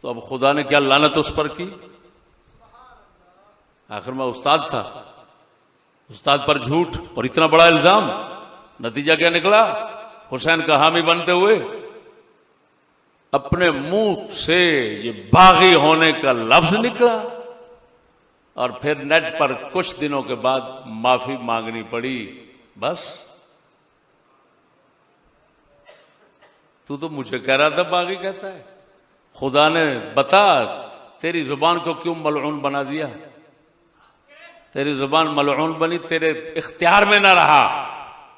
تو اب خدا نے کیا لعنت اس پر کی۔ آخر میں استاد تھا، استاد پر جھوٹ اور اتنا بڑا الزام، نتیجہ کیا نکلا؟ حسین کا حامی بنتے ہوئے اپنے منہ سے یہ باغی ہونے کا لفظ نکلا، اور پھر نیٹ پر کچھ دنوں کے بعد معافی مانگنی پڑی۔ بس تو مجھے کہہ رہا تھا باغی کہتا ہے، خدا نے بتا تیری زبان کو کیوں ملعون بنا دیا، تیری زبان ملعون بنی، تیرے اختیار میں نہ رہا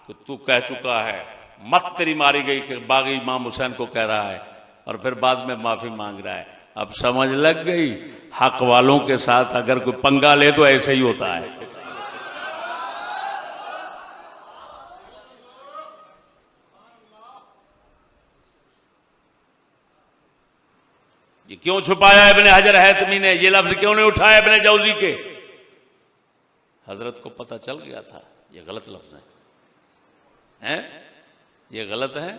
کہ تو کہہ چکا ہے، مت تیری ماری گئی کہ باغی امام حسین کو کہہ رہا ہے، اور پھر بعد میں معافی مانگ رہا ہے۔ اب سمجھ لگ گئی حق والوں کے ساتھ اگر کوئی پنگا لے تو ایسے ہی ہوتا ہے۔ یہ کیوں چھپایا ابن حجر حیثمی نے، یہ لفظ کیوں نہیں اٹھایا ابن جوزی کے؟ حضرت کو پتہ چل گیا تھا یہ غلط لفظ ہیں، یہ غلط ہے،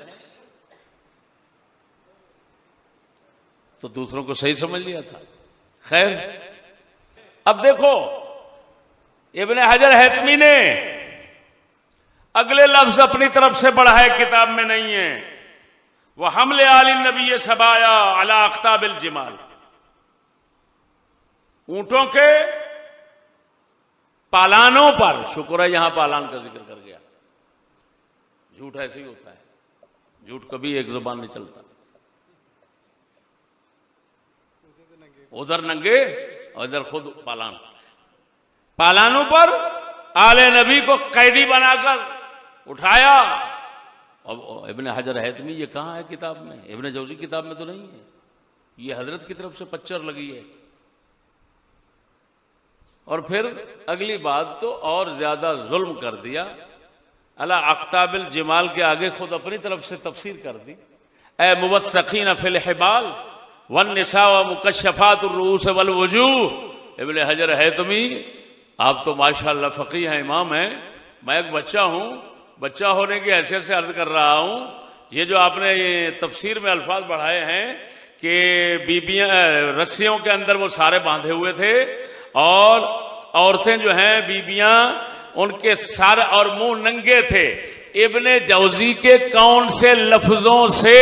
تو دوسروں کو صحیح سمجھ لیا تھا۔ خیر، اب دیکھو ابن حجر حیثمی نے اگلے لفظ اپنی طرف سے بڑھائے، کتاب میں نہیں ہے، وہ حمل آل النبی سبایا علی اقتاب الجمال، اونٹوں کے پالانوں پر، شکر ہے یہاں پالان کا ذکر کر گیا، جھوٹ ایسے ہی ہوتا ہے، جھوٹ کبھی ایک زبان نہیں چلتا، ادھر ننگے اور ادھر خود پالان، پالانوں پر آل نبی کو قیدی بنا کر اٹھایا اب ابن حجر حیتمی یہ کہاں ہے کتاب میں؟ ابن جوزی کتاب میں تو نہیں ہے، یہ حضرت کی طرف سے پچر لگی ہے۔ اور پھر اگلی بات تو اور زیادہ ظلم کر دیا، اللہ اقتاب الجمال کے آگے خود اپنی طرف سے تفسیر کر دی، اے موثقین فی الحبال والنساء ومکشفات الرؤوس والوجوہ۔ ابن حجر حیتمی آپ تو ماشاءاللہ فقیہ ہیں، امام ہیں، میں ایک بچہ ہوں، بچہ ہونے کی حیثیت سے عرض کر رہا ہوں، یہ جو آپ نے یہ تفسیر میں الفاظ بڑھائے ہیں کہ بیبیاں رسیوں کے اندر وہ سارے باندھے ہوئے تھے، اور عورتیں جو ہیں بیبیاں ان کے سر اور منہ ننگے تھے، ابن جوزی کے کون سے لفظوں سے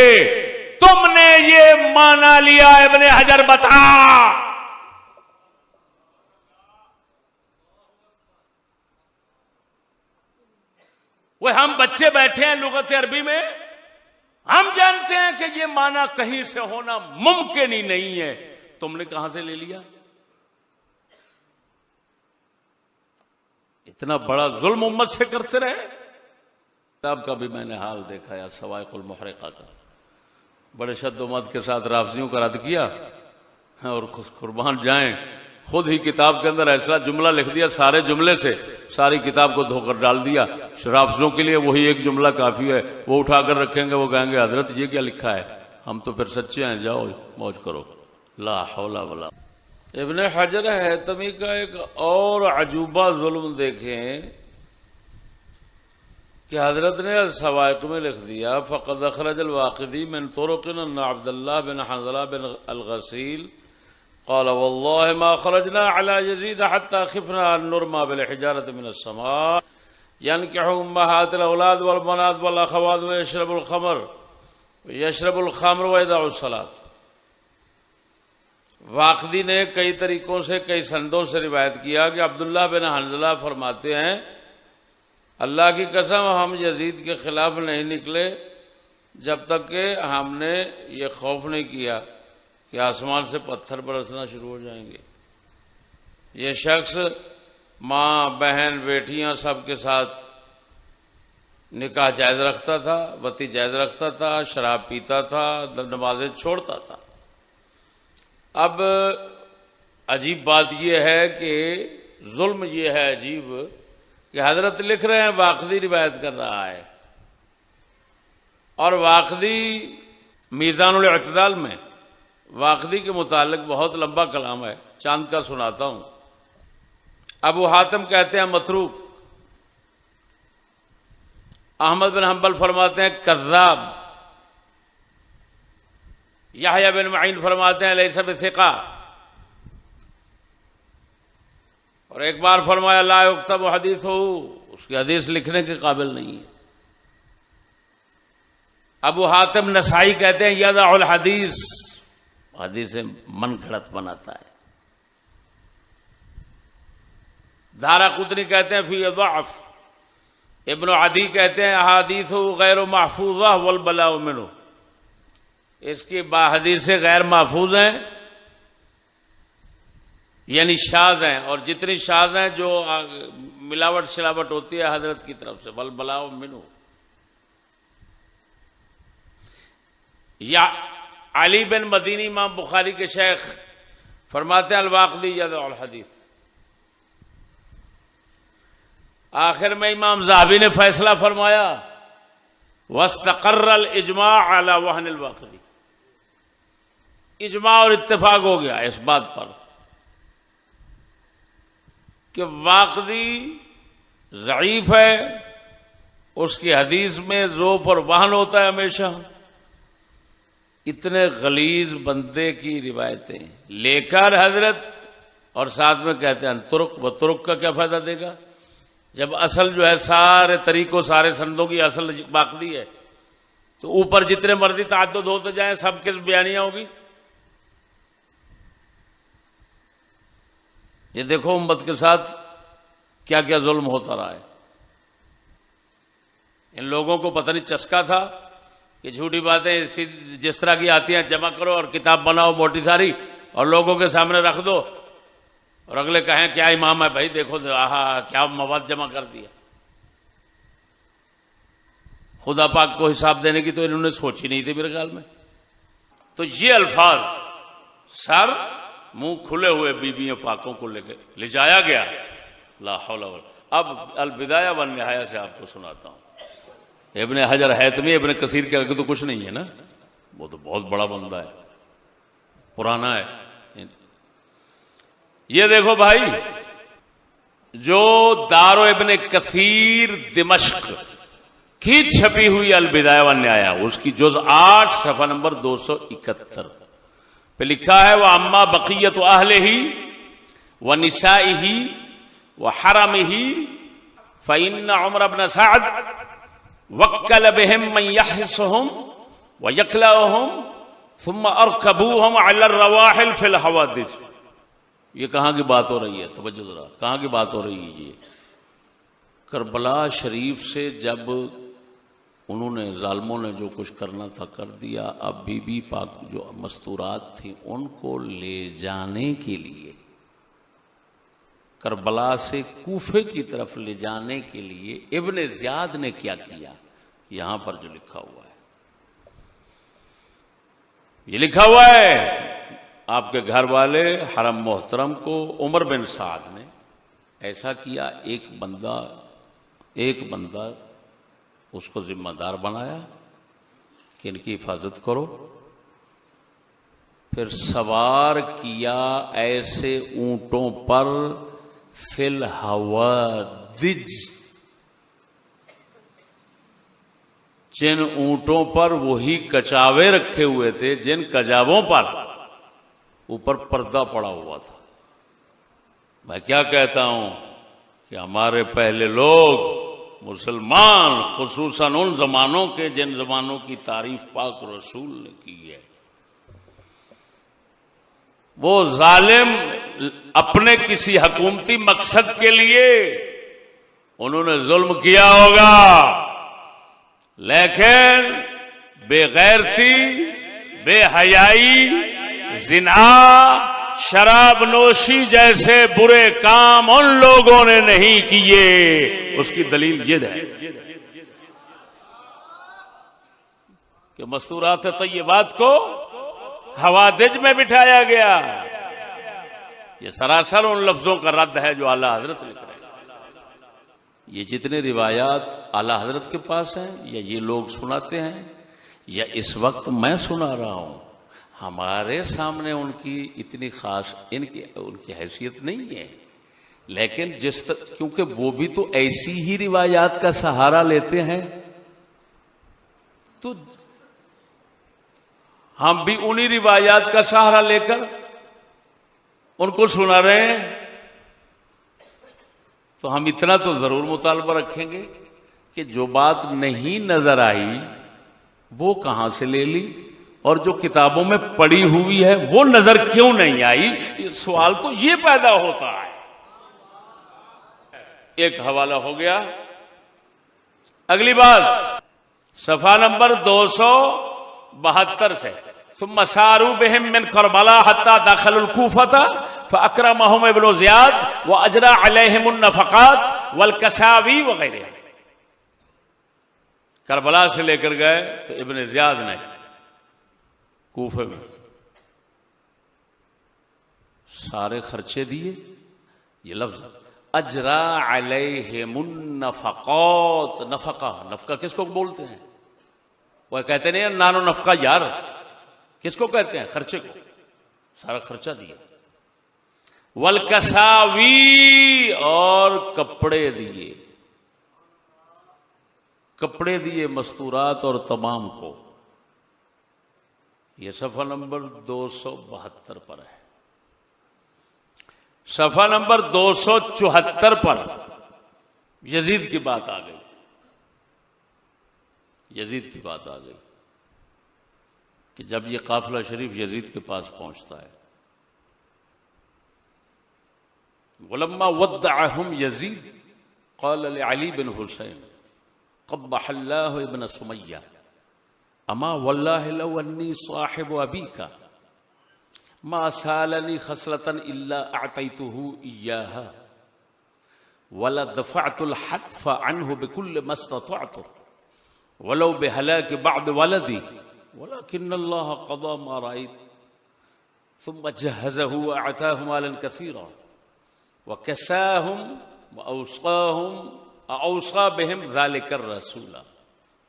تم نے یہ مانا لیا؟ ابن حجر بتا۔ وہ ہم بچے بیٹھے ہیں لغت عربی میں، ہم جانتے ہیں کہ یہ معنی کہیں سے ہونا ممکن ہی نہیں ہے، تم نے کہاں سے لے لیا؟ اتنا بڑا ظلم امت سے کرتے رہے۔ کتاب کا بھی میں نے حال دیکھا یا سوائق المحرقہ کا، بڑے شد و مد کے ساتھ رافضیوں کا رد کیا، اور قربان جائیں خود ہی کتاب کے اندر ایسا جملہ لکھ دیا، سارے جملے سے ساری کتاب کو دھو کر ڈال دیا۔ رافضیوں کے لیے وہی ایک جملہ کافی ہے، وہ اٹھا کر رکھیں گے، وہ کہیں گے حضرت یہ کیا لکھا ہے، ہم تو پھر سچے ہیں، جاؤ موج کرو۔ لا حول ولا۔ ابن حجر حیتمی کا ایک اور عجوبہ ظلم دیکھیں کہ حضرت نے السوائق میں لکھ دیا، فقد اخرج الواقدی من طرق ان عبد اللہ بن حنظلہ بن الغسیل قال والله ما خرجنا على يزيد حتى خفنا ان نرمى بالحجارة من السماء ينكح امهات الاولاد والبنات والاخوات ويشرب الخمر ويدع الصلاة۔ واقدی نے کئی طریقوں سے، کئی سندوں سے روایت کیا کہ عبداللہ بن حنظلہ فرماتے ہیں، اللہ کی قسم ہم یزید کے خلاف نہیں نکلے جب تک کہ ہم نے یہ خوف نہیں کیا کہ آسمان سے پتھر برسنا شروع ہو جائیں گے۔ یہ شخص ماں، بہن، بیٹیاں سب کے ساتھ نکاح جائز رکھتا تھا، بتی جائز رکھتا تھا، شراب پیتا تھا، نمازیں چھوڑتا تھا۔ اب عجیب بات یہ ہے کہ ظلم یہ ہے عجیب کہ حضرت لکھ رہے ہیں، واقدی روایت کر رہا ہے، اور واقدی میزان الاعتدال میں واقدی کے متعلق بہت لمبا کلام ہے، چاند کا سناتا ہوں۔ ابو حاتم کہتے ہیں متروک، احمد بن حنبل فرماتے ہیں کذاب، یحییٰ بن معین فرماتے ہیں لیس بثقہ، اور ایک بار فرمایا لا یکتب حدیثہ، اس کی حدیث لکھنے کے قابل نہیں ہے۔ ابو حاتم نسائی کہتے ہیں یدع الحدیث، حدیث من گھڑت بناتا ہے۔ دارقطنی کہتے ہیں فی ضعف، ابن عدی کہتے ہیں احادیث غیر محفوظہ والبلاء منہ، اس کی حدیثیں غیر محفوظ ہیں یعنی شاذ ہیں، اور جتنی شاذ ہیں جو ملاوٹ شلاوٹ ہوتی ہے حضرت کی طرف سے، والبلاء منہ۔ یا علی بن مدینی امام بخاری کے شیخ فرماتے ہیں الواقدی یدع الحدیث۔ آخر میں امام ذہبی نے فیصلہ فرمایا واستقر الاجماع علی وہن الواقدی، اجماع اور اتفاق ہو گیا اس بات پر کہ واقدی ضعیف ہے، اس کی حدیث میں ضعف اور وہن ہوتا ہے ہمیشہ۔ اتنے غلیظ بندے کی روایتیں لے کر حضرت اور ساتھ میں کہتے ہیں ترک، و ترک کا کیا فائدہ دے گا جب اصل جو ہے سارے طریقوں سارے سندوں کی اصل واقدی ہے، تو اوپر جتنے مرضی تعدد ہوتے جائیں سب کے بیانیاں ہوگی۔ یہ دیکھو امت کے ساتھ کیا کیا ظلم ہوتا رہا ہے۔ ان لوگوں کو پتہ نہیں چسکا تھا کہ جھوٹی باتیں جس طرح کی آتی ہیں جمع کرو اور کتاب بناؤ موٹی ساری اور لوگوں کے سامنے رکھ دو، اور اگلے کہیں کیا امام ہے بھائی دیکھو، آہا کیا مواد جمع کر دیا۔ خدا پاک کو حساب دینے کی تو انہوں نے سوچی نہیں تھی میرے خیال میں. تو یہ الفاظ سر منہ کھلے ہوئے بیویوں پاکوں کو لے جایا گیا. لا حول ولا. اب البدایہ والنہایہ سے آپ کو سناتا ہوں. ابن حجر حیثمی ابن کثیر کے آگے تو کچھ نہیں ہے نا, وہ تو بہت بڑا بندہ ہے, پرانا ہے. یہ دیکھو بھائی, جو دار ابن کثیر دمشق کی چھپی ہوئی البدایہ والنہایہ, اس کی جز 8 صفحہ نمبر 271 پہ لکھا ہے وَأَمَّا بَقِيَّةُ أَهْلِهِ وَنِسَائِهِ وَحَرَمِهِ فَإِنَّ عُمْرَ بْنَ سَعْدٍ وَكَّلَ بِهِمْ مَنْ يَحْرِسُهُمْ وَيَكْلَأُهُمْ ثُمَّ أَرْكَبُوهُمْ عَلَى الرَّوَاحِلِ فِي الْحَوَادِثِ. یہ کہاں کی بات ہو رہی ہے؟ توجہ ذرا, کہاں کی بات ہو رہی ہے؟ یہ کربلا شریف سے جب انہوں نے ظالموں نے جو کچھ کرنا تھا کر دیا. اب بی بی پاک جو مستورات تھیں ان کو لے جانے کے لیے, کربلا سے کوفے کی طرف لے جانے کے لیے ابن زیاد نے کیا کیا؟ یہاں پر جو لکھا ہوا ہے, یہ لکھا ہوا ہے آپ کے گھر والے حرم محترم کو عمر بن سعد نے ایسا کیا. ایک بندہ اس کو ذمہ دار بنایا کہ ان کی حفاظت کرو, پھر سوار کیا ایسے اونٹوں پر فی الحوادج, جن اونٹوں پر وہی کچاوے رکھے ہوئے تھے, جن کجاووں پر اوپر پردہ پڑا ہوا تھا. میں کیا کہتا ہوں کہ ہمارے پہلے لوگ مسلمان, خصوصاً ان زمانوں کے جن زمانوں کی تعریف پاک رسول نے کی ہے, وہ ظالم اپنے کسی حکومتی مقصد کے لیے انہوں نے ظلم کیا ہوگا, لیکن بے غیرتی, بے حیائی, زنا, شراب نوشی جیسے برے کام ان لوگوں نے نہیں کیے. اس کی دلیل یہ ہے کہ مستورات طیبات کو حوادج میں بٹھایا گیا. یہ سراسر ان لفظوں کا رد ہے جو اعلی حضرت لکھ رہے ہیں. یہ جتنے روایات اعلی حضرت کے پاس ہیں یا یہ لوگ سناتے ہیں یا اس وقت میں سنا رہا ہوں, ہمارے سامنے ان کی اتنی خاص ان کی حیثیت نہیں ہے, لیکن کیونکہ وہ بھی تو ایسی ہی روایات کا سہارا لیتے ہیں, تو ہم بھی انہی روایات کا سہارا لے کر ان کو سنا رہے ہیں. تو ہم اتنا تو ضرور مطالبہ رکھیں گے کہ جو بات نہیں نظر آئی وہ کہاں سے لے لی, اور جو کتابوں میں پڑی ہوئی ہے وہ نظر کیوں نہیں آئی. سوال تو یہ پیدا ہوتا ہے. ایک حوالہ ہو گیا. اگلی بات صفحہ نمبر 272 سے ثم ساروا بهم من کربلا حتى دخلوا الكوفة فاكرمهم ابن زياد واجرى عليهم النفقات والكساوي وغيرها. کربلا سے لے کر گئے تو ابن زیاد نے کوفے میں سارے خرچے دیے. یہ لفظ اجرا علیہم النفقات. نفقہ کس کو بولتے ہیں؟ وہ کہتے نہیں نانو نفقہ یار, کس کو کہتے ہیں؟ خرچے کو. سارا خرچہ دیا. والکساوی, اور کپڑے دیے. کپڑے دیے مستورات اور تمام کو. یہ صفحہ نمبر 272 پر ہے. صفحہ نمبر 274 پر یزید کی بات آ گئی. یزید کی بات آ گئی کہ جب یہ قافلہ شریف یزید کے پاس پہنچتا ہے, ولما ودعهم یزید قال لعلی بن حسین قبح اللہ ابن سمیہ اما واللہ لو انی صاحب ابیکا ما سالنی خصلتا الا اعطیته ایاها ولا دفعت الحتف عنه بكل ما استطعت ولو بهلاك بعض ولدي ولكن الله قضى ما رأيت ثم جهزه وأعطاه مالا كثيرا وكساهم وأوصى بهم ذلك الرسول.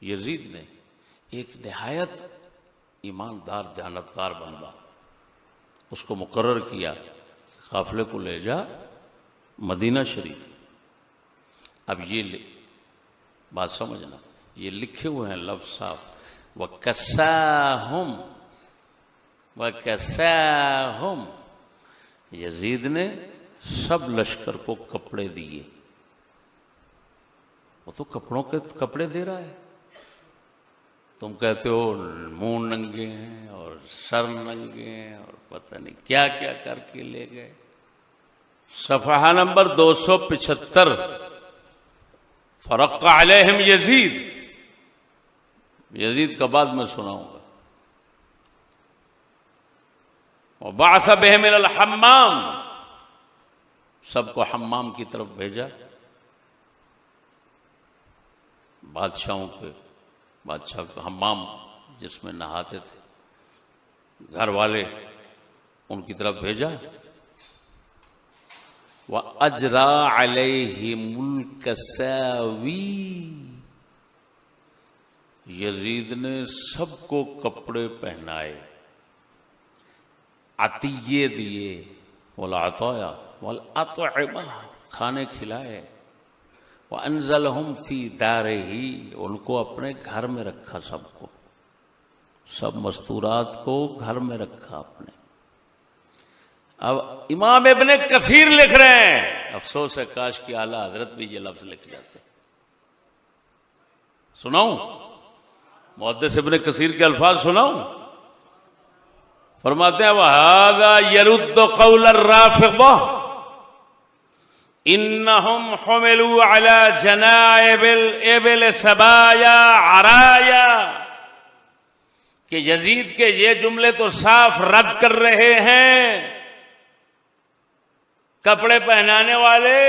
یزید نے ایک نہایت ایماندار دیانتدار بندہ اس کو مقرر کیا قافلے کو لے جا مدینہ شریف. اب یہ بات سمجھنا، یہ لکھے ہوئے ہیں لفظ صاف، وَكَسَاهُمْ وَكَسَاهُمْ. یزید نے سب لشکر کو کپڑے دیے. وہ تو کپڑوں کے کپڑے دے رہا ہے، تم کہتے ہو منہ ننگے ہیں اور سر ننگے ہیں اور پتہ نہیں کیا کیا کر کے لے گئے. صفحہ نمبر 275. فرق علیہم یزید. یزید کا بعد میں سناؤں گا. وبعث بهم الى الحمام. سب کو حمام کی طرف بھیجا. بادشاہ کو حمام جس میں نہاتے تھے گھر والے ان کی طرف بھیجا. وَأَجْرَى عَلَيْهِمُ الْكَسَاوِي. یزید نے سب کو کپڑے پہنائے، عطیے دیے، والعطایا والأطعمہ کھانے کھلائے. وَأَنزَلَهُمْ فِي دَارِهِ. ان کو اپنے گھر میں رکھا، سب کو، سب مستورات کو گھر میں رکھا اپنے. اب امام ابن کثیر لکھ رہے ہیں، افسوس ہے کاش کی اعلیٰ حضرت بھی یہ لفظ لکھ جاتے. سناؤں محدث ابن کثیر کے الفاظ سناؤں؟ فرماتے ہیں وَهَذَا يَرُدُّ قَوْلَ الرَّافِضَةِ إِنَّهُمْ حُمِلُوا عَلَى جَنَائِبِ الْإِبِلِ سَبَايَا عَرَايَا. کہ یزید کے یہ جملے تو صاف رد کر رہے ہیں، کپڑے پہنانے والے،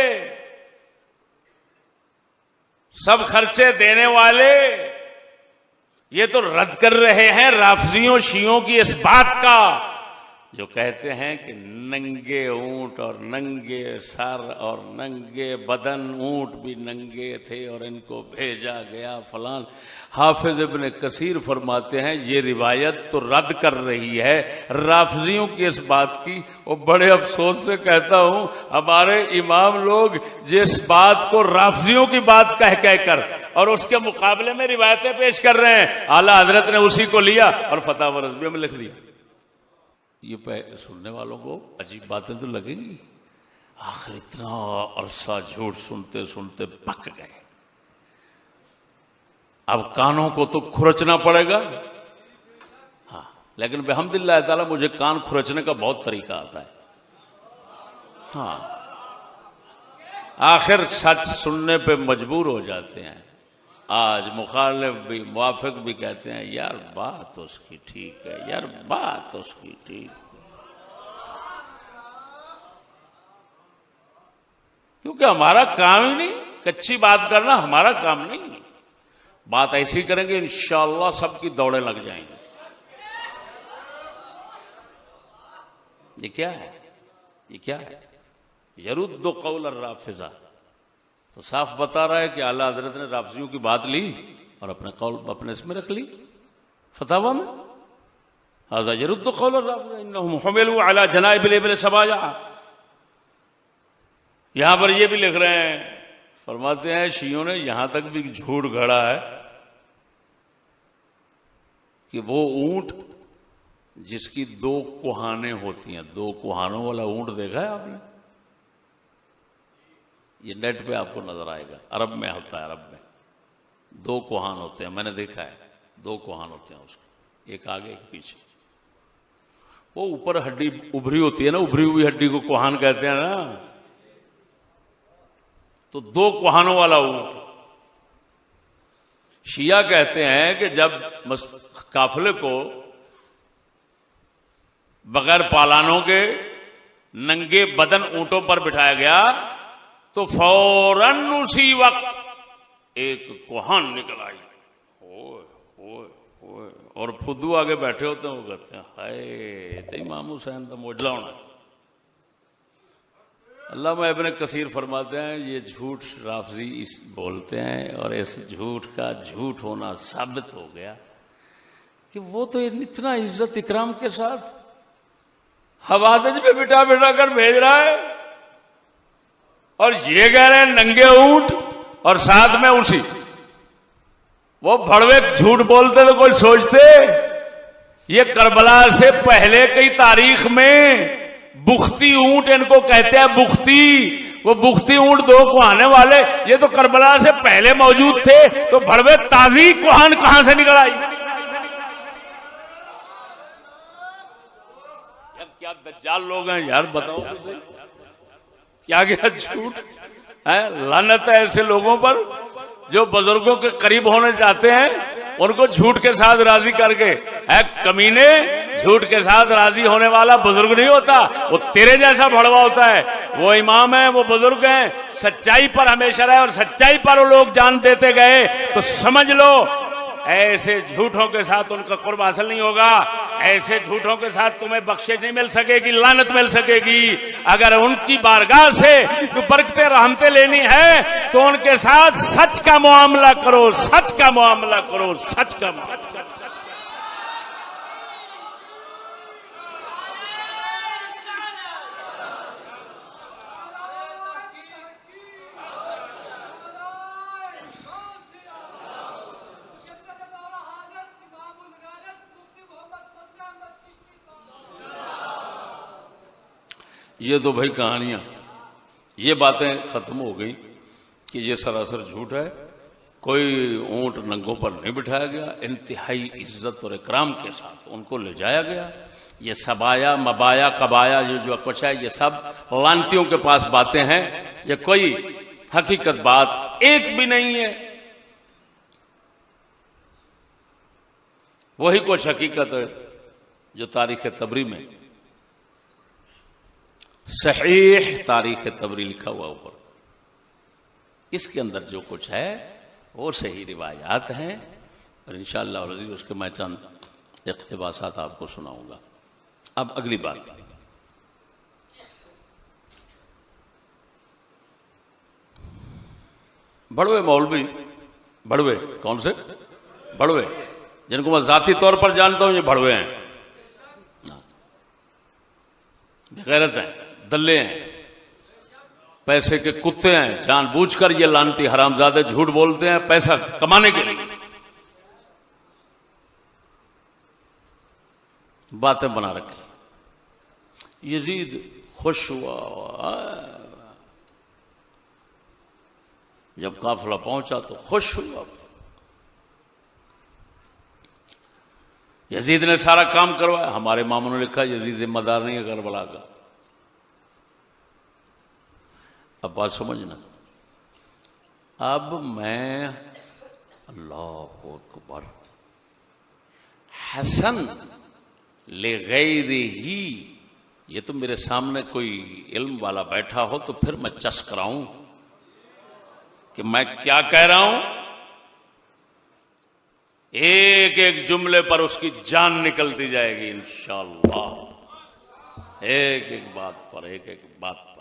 سب خرچے دینے والے، یہ تو رد کر رہے ہیں رافضیوں شیعوں کی اس بات کا جو کہتے ہیں کہ ننگے اونٹ اور ننگے سر اور ننگے بدن، اونٹ بھی ننگے تھے اور ان کو بھیجا گیا فلان. حافظ ابن کثیر فرماتے ہیں یہ روایت تو رد کر رہی ہے رافضیوں کی اس بات کی. اور بڑے افسوس سے کہتا ہوں ہمارے امام لوگ جس بات کو رافضیوں کی بات کہہ کر اور اس کے مقابلے میں روایتیں پیش کر رہے ہیں، اعلیٰ حضرت نے اسی کو لیا اور فتاوی رضویہ میں لکھ دیا. یہ سننے والوں کو عجیب باتیں تو لگیں گی. آخر اتنا عرصہ جھوٹ سنتے سنتے پک گئے، اب کانوں کو تو کھرچنا پڑے گا. ہاں لیکن بحمد اللہ تعالی مجھے کان کھرچنے کا بہت طریقہ آتا ہے. ہاں آخر سچ سننے پہ مجبور ہو جاتے ہیں. آج مخالف بھی موافق بھی کہتے ہیں یار بات اس کی ٹھیک ہے، یار بات اس کی ٹھیک ہے، کیونکہ ہمارا کام ہی نہیں کچی بات کرنا، ہمارا کام نہیں. بات ایسی کریں گے انشاءاللہ سب کی دوڑیں لگ جائیں گی. یہ کیا ہے؟ یہ کیا ہے؟ یرد قول الرافضہ. تو صاف بتا رہا ہے کہ اعلیٰ حضرت نے رافضیوں کی بات لی اور اپنے قول اپنے اس میں رکھ لی فتاوی میں. هذا يرد قول الرافضہ انهم حملوا على جنائب الابل سبايا. یہاں پر یہ بھی لکھ رہے ہیں، فرماتے ہیں شیعوں نے یہاں تک بھی جھوٹ گھڑا ہے کہ وہ اونٹ جس کی 2 کوہانیں ہوتی ہیں، 2 کوہانوں والا اونٹ دیکھا ہے آپ نے؟ یہ نیٹ پہ آپ کو نظر آئے گا، عرب میں ہوتا ہے. عرب میں 2 کوہان ہوتے ہیں، میں نے دیکھا ہے 2 کوہان ہوتے ہیں اس کے، ایک آگے ایک پیچھے. وہ اوپر ہڈی ابھری ہوتی ہے نا، ابھری ہوئی ہڈی کو کوہان کہتے ہیں نا. تو 2 کوہانوں والا اونٹ. شیعہ کہتے ہیں کہ جب قافلے کو بغیر پالانوں کے ننگے بدن اونٹوں پر بٹھایا گیا تو فوراً اسی وقت ایک کوہان نکل آئی. او اور فدو آگے بیٹھے ہوتے ہیں، وہ کہتے ہیں ہائے تو امام حسین تو موجلہ ہونا ہے۔ علامہ ابن کثیر فرماتے ہیں یہ جھوٹ رافضی بولتے ہیں، اور اس جھوٹ کا جھوٹ ہونا ثابت ہو گیا کہ وہ تو اتنا عزت اکرام کے ساتھ حوادث پہ بٹھا بٹھا کر بھیج رہا ہے، اور یہ کہہ رہے ہیں ننگے اونٹ، اور ساتھ میں اسی وہ بھڑوے جھوٹ بولتے تو کوئی سوچتے یہ کربلا سے پہلے کی تاریخ میں بختی اونٹ ان کو کہتے ہیں، بختی، وہ بختی اونٹ دو کوہانے والے یہ تو کربلا سے پہلے موجود تھے، تو بھڑوے تازی کوہان کہاں سے نکل آئی؟ کیا دجال لوگ ہیں یار، بتاؤ کیا کیا جھوٹ ہے، لعنت ہے ایسے لوگوں پر جو بزرگوں کے قریب ہونے چاہتے ہیں، ان کو جھوٹ کے ساتھ راضی کر کے۔ اے کمینے، جھوٹ کے ساتھ راضی ہونے والا بزرگ نہیں ہوتا، وہ تیرے جیسا بھڑوا ہوتا ہے۔ وہ امام ہیں، وہ بزرگ ہیں، سچائی پر ہمیشہ رہے اور سچائی پر وہ لوگ جان دیتے گئے، تو سمجھ لو ایسے جھوٹوں کے ساتھ ان کا قرب حاصل نہیں ہوگا، ایسے جھوٹوں کے ساتھ تمہیں بخشش نہیں مل سکے گی، لعنت مل سکے گی۔ اگر ان کی بارگاہ سے برکتیں رحمتیں لینی ہے تو ان کے ساتھ سچ کا معاملہ کرو، سچ کا معاملہ کرو، سچ کا معاملہ کرو۔ یہ تو بھائی کہانیاں، یہ باتیں ختم ہو گئی کہ یہ سراسر جھوٹ ہے، کوئی اونٹ ننگوں پر نہیں بٹھایا گیا، انتہائی عزت اور اکرام کے ساتھ ان کو لے جایا گیا۔ یہ سبایا مبایا کبایا یہ جو کچھ ہے یہ سب لانتیوں کے پاس باتیں ہیں، یہ کوئی حقیقت بات ایک بھی نہیں ہے۔ وہی کچھ حقیقت ہے جو تاریخ تبری میں، صحیح تاریخ تبری لکھا ہوا اوپر، اس کے اندر جو کچھ ہے وہ صحیح روایات ہیں، اور انشاءاللہ العزیز اس کے میں چند اقتباسات آپ کو سناؤں گا۔ اب اگلی بات، بڑوے مولوی، بڑوے کون سے؟ بڑوے جن کو میں ذاتی طور پر جانتا ہوں، یہ بڑوے ہیں، غیرت ہیں، دلے ہیں، پیسے کے کتے ہیں، جان بوجھ کر یہ لانتی حرامزادے جھوٹ بولتے ہیں پیسہ کمانے کے لیے، باتیں بنا رکھی۔ یزید خوش ہوا، جب قافلہ پہنچا تو خوش ہوا، یزید نے سارا کام کروایا۔ ہمارے اماموں نے لکھا یزید ذمہ دار نہیں ہے کربلا کا۔ اب بات سمجھنا، اب میں اللہ اکبر، حسن لغیرہ، یہ تو میرے سامنے کوئی علم والا بیٹھا ہو تو پھر میں چس کراؤں کہ میں کیا کہہ رہا ہوں، ایک ایک جملے پر اس کی جان نکلتی جائے گی انشاءاللہ، ایک ایک بات پر، ایک ایک بات پر۔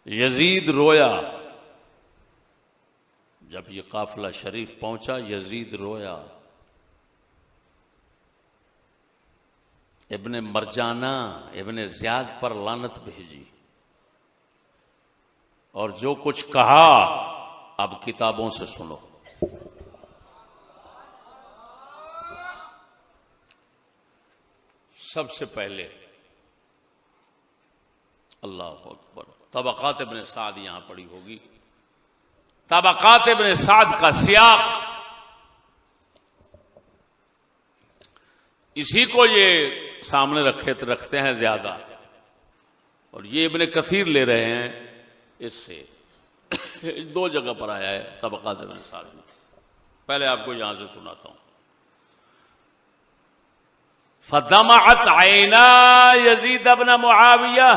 یزید رویا، جب یہ قافلہ شریف پہنچا یزید رویا۔ ابن مرجانہ ابن زیاد پر لعنت بھیجی، اور جو کچھ کہا اب کتابوں سے سنو۔ سب سے پہلے اللہ اکبر، طبقات ابن سعد یہاں پڑی ہوگی، طبقات ابن سعد کا سیاق، اسی کو یہ سامنے رکھتے ہیں زیادہ، اور یہ ابن کثیر لے رہے ہیں اس سے، دو جگہ پر آیا ہے طبقات ابن سعد میں۔ پہلے آپ کو یہاں سے سناتا ہوں۔ فدمعت عینا یزید ابن معاویہ،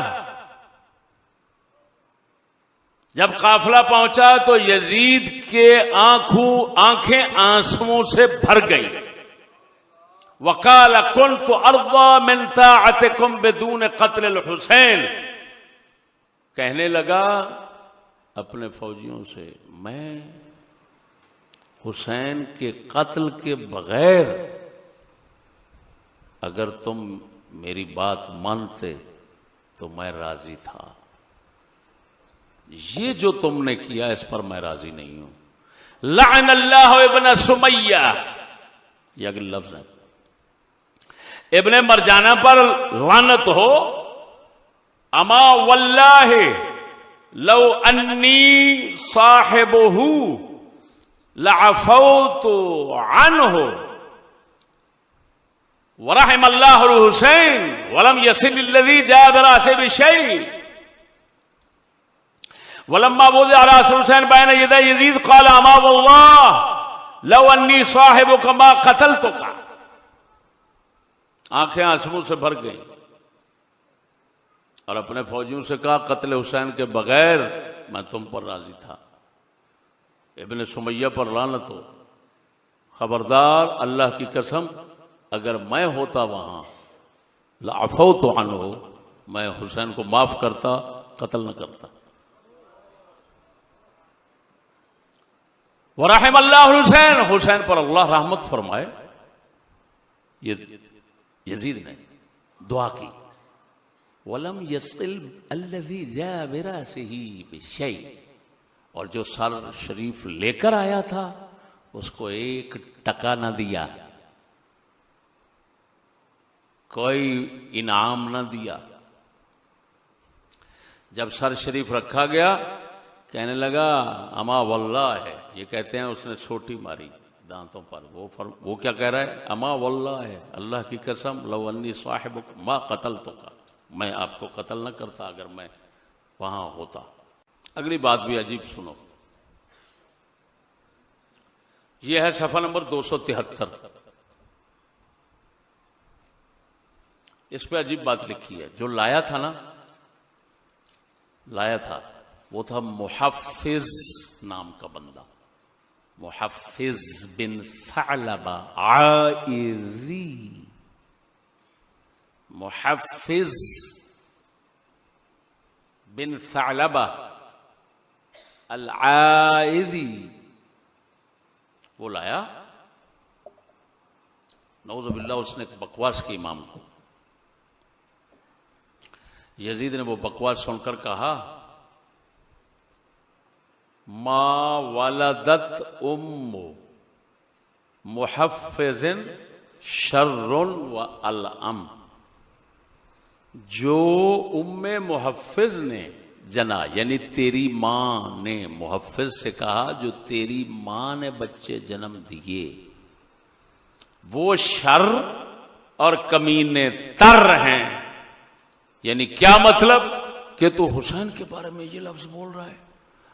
جب قافلہ پہنچا تو یزید کے آنکھیں آنسوؤں سے بھر گئی. وقال كنت ارضى من طاعتكم بدون قتل الحسین، کہنے لگا اپنے فوجیوں سے میں حسین کے قتل کے بغیر اگر تم میری بات مانتے تو میں راضی تھا، یہ جو تم نے کیا اس پر میں راضی نہیں ہوں. لعن اللہ ابن سمیہ، یہ اگلے لفظ ہے، ابن مرجانہ پر لعنت ہو. اما واللہ لو انی صاحبہ لعفوت عنہ ورحم اللہ الحسین ولم يصل الذي جاء براسه بشيء ولما وضع راس الحسین بین یدی یزید قال اما واللہ لو انی صاحبک ما قتلتک. آنکھیں آنسو سے بھر گئیں اور اپنے فوجیوں سے کہا قتل حسین کے بغیر میں تم پر راضی تھا. ابن سمیہ پر لعنت ہو. خبردار اللہ کی قسم اگر میں ہوتا وہاں لعفوت عنہ، میں حسین کو معاف کرتا، قتل نہ کرتا. ورحم اللہ حسین، حسین پر اللہ رحمت فرمائے. یزید نے دعا کی. ولم يصل الذي جاء براسه بشيء، اور جو سر شریف لے کر آیا تھا اس کو ایک ٹکا نہ دیا، کوئی انعام نہ دیا. جب سر شریف رکھا گیا کہنے لگا اما واللہ ہے، یہ کہتے ہیں اس نے چھوٹی ماری دانتوں پر. وہ کیا کہہ رہا ہے؟ اما واللہ ہے، اللہ کی قسم لو انی صاحبک ما قتلتک، میں آپ کو قتل نہ کرتا اگر میں وہاں ہوتا. اگلی بات بھی عجیب سنو، یہ ہے صفحہ نمبر 273. اس پہ عجیب بات لکھی ہے. جو لایا تھا وہ تھا محفظ نام کا بندہ، محفظ بن ثعلبہ عائذی. محفظ بن ثعلبہ العائذی وہ لایا. نعوذ باللہ اس نے بکواس کی امام کو. یزید نے وہ بکواس سن کر کہا ما ولدت ام محفظ شر والام، جو ام محفظ نے جنا، یعنی تیری ماں نے محفظ سے کہا جو تیری ماں نے بچے جنم دیے وہ شر اور کمینے تر ہیں. یعنی کیا مطلب کہ تو حسین کے بارے میں یہ لفظ بول رہا ہے.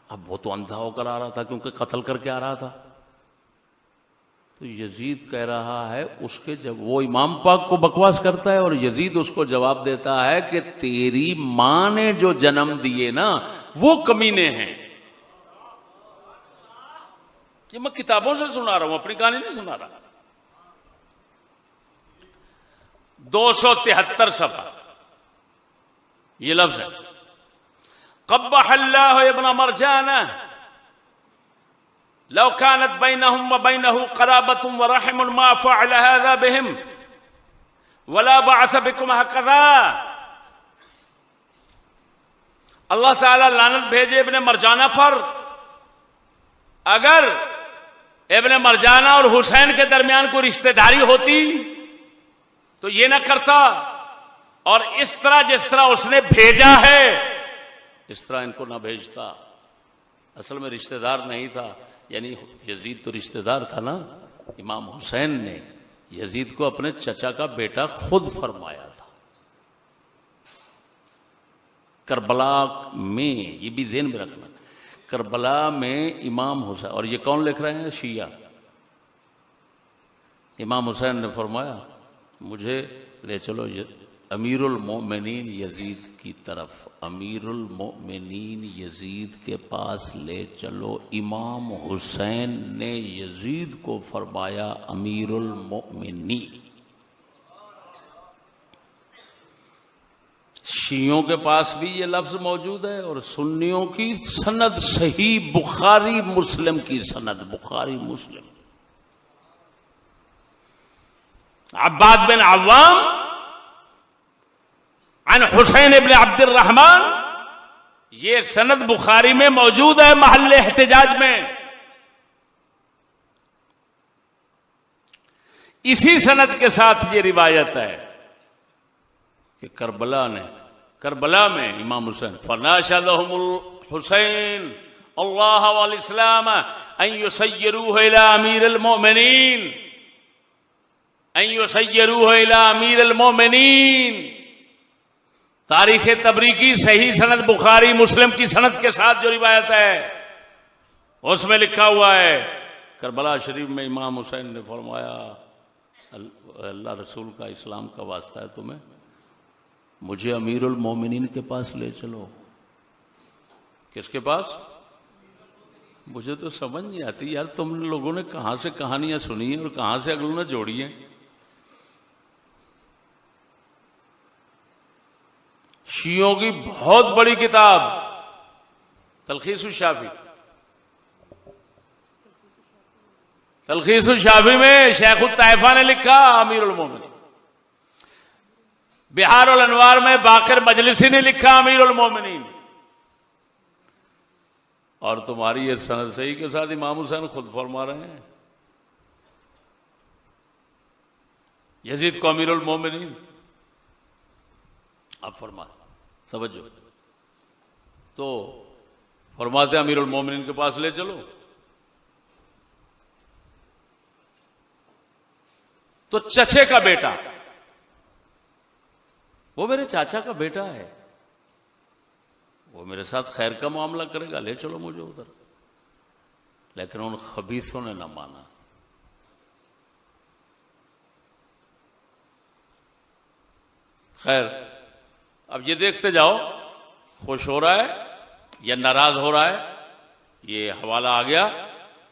اب وہ تو اندھا ہو کر آ رہا تھا کیونکہ قتل کر کے آ رہا تھا. تو یزید کہہ رہا ہے اس کے جب وہ امام پاک کو بکواس کرتا ہے اور یزید اس کو جواب دیتا ہے کہ تیری ماں نے جو جنم دیے نا وہ کمینے ہیں. یہ میں کتابوں سے سنا رہا ہوں، اپنی کہانی نہیں سنا رہا. 273 صفحہ یہ لفظ ہے. قبح اللہ ابن مرجانہ لو كانت بينهم وبينه قرابة ورحم ما فعل هذا بهم ولا بعث بكم هكذا. اللہ تعالی لعنت بھیجے ابن مرجانہ پر. اگر ابن مرجانہ اور حسین کے درمیان کوئی رشتہ داری ہوتی تو یہ نہ کرتا، اور اس طرح جس طرح اس نے بھیجا ہے اس طرح ان کو نہ بھیجتا. اصل میں رشتہ دار نہیں تھا، یعنی یزید تو رشتہ دار تھا نا. امام حسین نے یزید کو اپنے چچا کا بیٹا خود فرمایا تھا. کربلا میں، یہ بھی ذہن میں رکھنا، کربلا میں امام حسین، اور یہ کون لکھ رہے ہیں؟ شیعہ. امام حسین نے فرمایا مجھے لے چلو امیر المومنین یزید کی طرف، امیر المومنین یزید کے پاس لے چلو. امام حسین نے یزید کو فرمایا امیر المومنین. شیعوں کے پاس بھی یہ لفظ موجود ہے، اور سنیوں کی سند صحیح بخاری مسلم کی سند، بخاری مسلم. عباد بن عوام عن حسین ابن عبد الرحمن، یہ سند بخاری میں موجود ہے محل احتجاج میں. اسی سند کے ساتھ یہ روایت ہے کہ کربلا میں امام حسین فناشدهم الحسین اللہ والاسلام ان یسیروه الى امیر المؤمنین، ان یسیروه الى امیر المؤمنین. تاریخ تبریکی صحیح سند بخاری مسلم کی سند کے ساتھ جو روایت ہے اس میں لکھا ہوا ہے کربلا شریف میں امام حسین نے فرمایا اللہ رسول کا اسلام کا واسطہ ہے تمہیں، مجھے امیر المومنین کے پاس لے چلو. کس کے پاس؟ مجھے تو سمجھ نہیں آتی یار، تم لوگوں نے کہاں سے کہانیاں سنی ہیں اور کہاں سے اگلوں نے جوڑی ہیں. شیعوں کی بہت بڑی کتاب تلخیص الشافی، تلخیص الشافی میں شیخ الطائفہ نے لکھا امیر المومنین. بہار الانوار میں باقر مجلسی نے لکھا امیر المومنین. اور تمہاری یہ سند صحیح کے ساتھ امام حسین خود فرما رہے ہیں یزید کو امیر المومنین. اب فرما توجہ، تو فرماتے امیر المومنین کے پاس لے چلو. تو چچے کا بیٹا، وہ میرے چاچا کا بیٹا ہے، وہ میرے ساتھ خیر کا معاملہ کرے گا، لے چلو مجھے ادھر. لیکن ان خبیثوں نے نہ مانا. خیر، اب یہ دیکھتے جاؤ خوش ہو رہا ہے یا ناراض ہو رہا ہے. یہ حوالہ آ گیا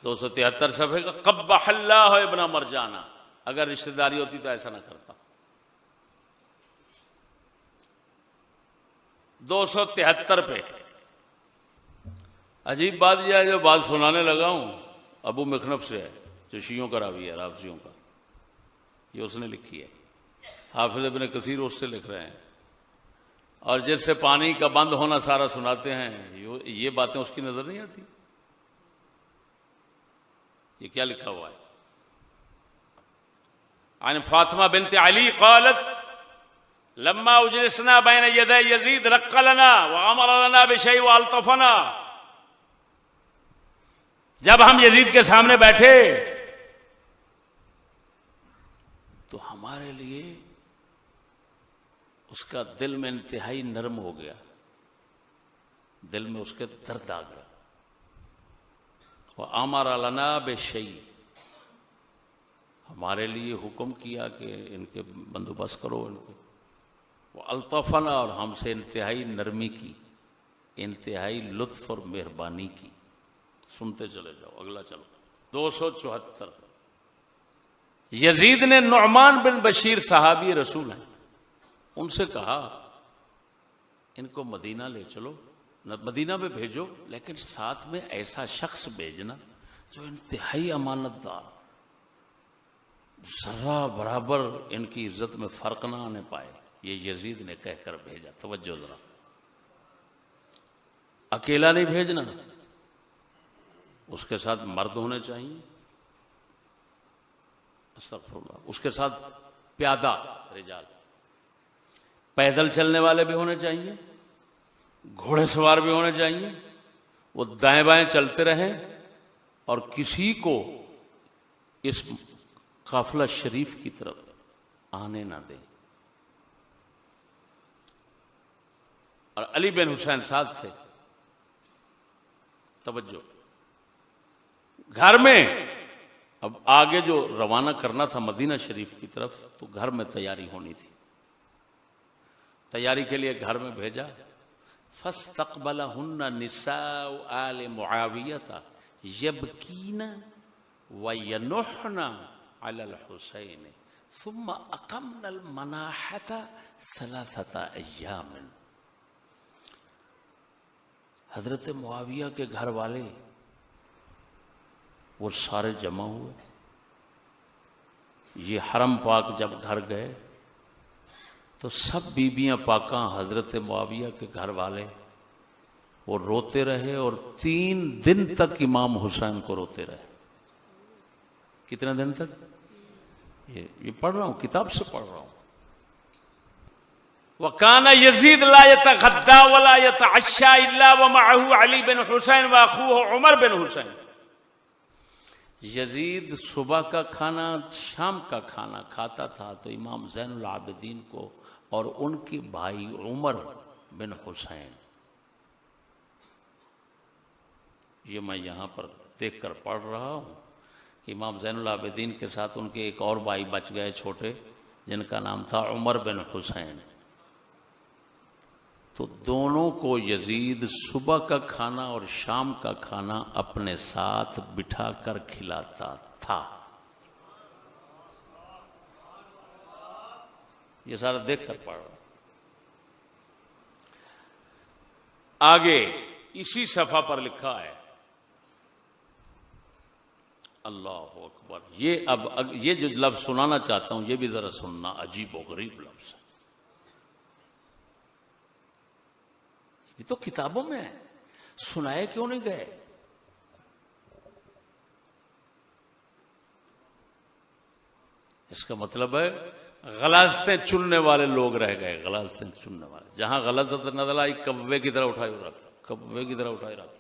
273 صفحے کا. قبح اللہ ابن مرجانہ، اگر رشتہ داری ہوتی تو ایسا نہ کرتا. 273 پہ عجیب بات یہ ہے جو بات سنانے لگا ہوں ابو مخنف سے ہے، جو شیعوں کا راوی ہے، رافضیوں کا. یہ اس نے لکھی ہے. حافظ ابن کثیر اس سے لکھ رہے ہیں، اور جس سے پانی کا بند ہونا سارا سناتے ہیں یہ باتیں اس کی نظر نہیں آتی. یہ کیا لکھا ہوا ہے؟ عن فاطمہ بنت علی قالت لما اجلسنا بین یدی یزید رق لنا وامر لنا بشیء والطفنا. جب ہم یزید کے سامنے بیٹھے تو ہمارے لیے اس کا دل میں انتہائی نرم ہو گیا، دل میں اس کے درد آ گیا. وامر لنا بشیء، ہمارے لیے حکم کیا کہ ان کے بندوبست کرو ان کو. وہ الطفنا، اور ہم سے انتہائی نرمی کی، انتہائی لطف اور مہربانی کی. سنتے چلے جاؤ، اگلا چلو. 274 یزید نے نعمان بن بشیر صحابی رسول ہیں، ان سے کہا ان کو مدینہ لے چلو، مدینہ میں بھیجو، لیکن ساتھ میں ایسا شخص بھیجنا جو انتہائی امانت دار، ذرہ برابر ان کی عزت میں فرق نہ آنے پائے. یہ یزید نے کہہ کر بھیجا. توجہ ذرا، اکیلا نہیں بھیجنا، اس کے ساتھ مرد ہونے چاہیے، استغفر اللہ، اس کے ساتھ پیادہ رجال، پیدل چلنے والے بھی ہونے چاہیے، گھوڑے سوار بھی ہونے چاہیے. وہ دائیں بائیں چلتے رہیں اور کسی کو اس قافلہ شریف کی طرف آنے نہ دیں. اور علی بن حسین ساتھ تھے. توجہ، گھر میں اب آگے جو روانہ کرنا تھا مدینہ شریف کی طرف، تو گھر میں تیاری ہونی تھی. تیاری کے لیے گھر میں بھیجا. فاستقبلهن نساء آل معاویہ یبکین وینحن علی الحسین ثم اقمنا المناحۃ 3 ایام. حضرت معاویہ کے گھر والے وہ سارے جمع ہوئے. یہ حرم پاک جب گھر گئے تو سب بیبیاں پاکاں حضرت معاویہ کے گھر والے وہ روتے رہے اور 3 دن تک امام حسین کو روتے رہے. کتنے دن تک؟ یہ پڑھ رہا ہوں، کتاب سے پڑھ رہا ہوں. وَكَانَ يَزِيدُ لَا يَتَغَدَّى وَلَا يَتَعَشَّى إِلَّا وَمَعَهُ عَلِي بن حسین وَأَخُوهُ عمر بن حسین. یزید صبح کا کھانا شام کا کھانا کھاتا تھا تو امام زین العابدین کو اور ان کے بھائی عمر بن حسین، یہ میں یہاں پر دیکھ کر پڑھ رہا ہوں کہ امام زین العابدین کے ساتھ ان کے ایک اور بھائی بچ گئے چھوٹے جن کا نام تھا عمر بن حسین. تو دونوں کو یزید صبح کا کھانا اور شام کا کھانا اپنے ساتھ بٹھا کر کھلاتا تھا. یہ سارا دیکھ کر پڑھ رہا ہوں. آگے اسی صفحہ پر لکھا ہے اللہ اکبر. یہ جو لفظ سنانا چاہتا ہوں یہ بھی ذرا سننا، عجیب و غریب لفظ ہے. یہ تو کتابوں میں ہے، سنائے کیوں نہیں گئے؟ اس کا مطلب ہے غلاظتیں چننے والے لوگ رہ گئے. غلاظتیں چننے والے، جہاں غلط نظر آئی کبے کی طرح اٹھائی رکھ، کبے کی طرح اٹھائی رکھ،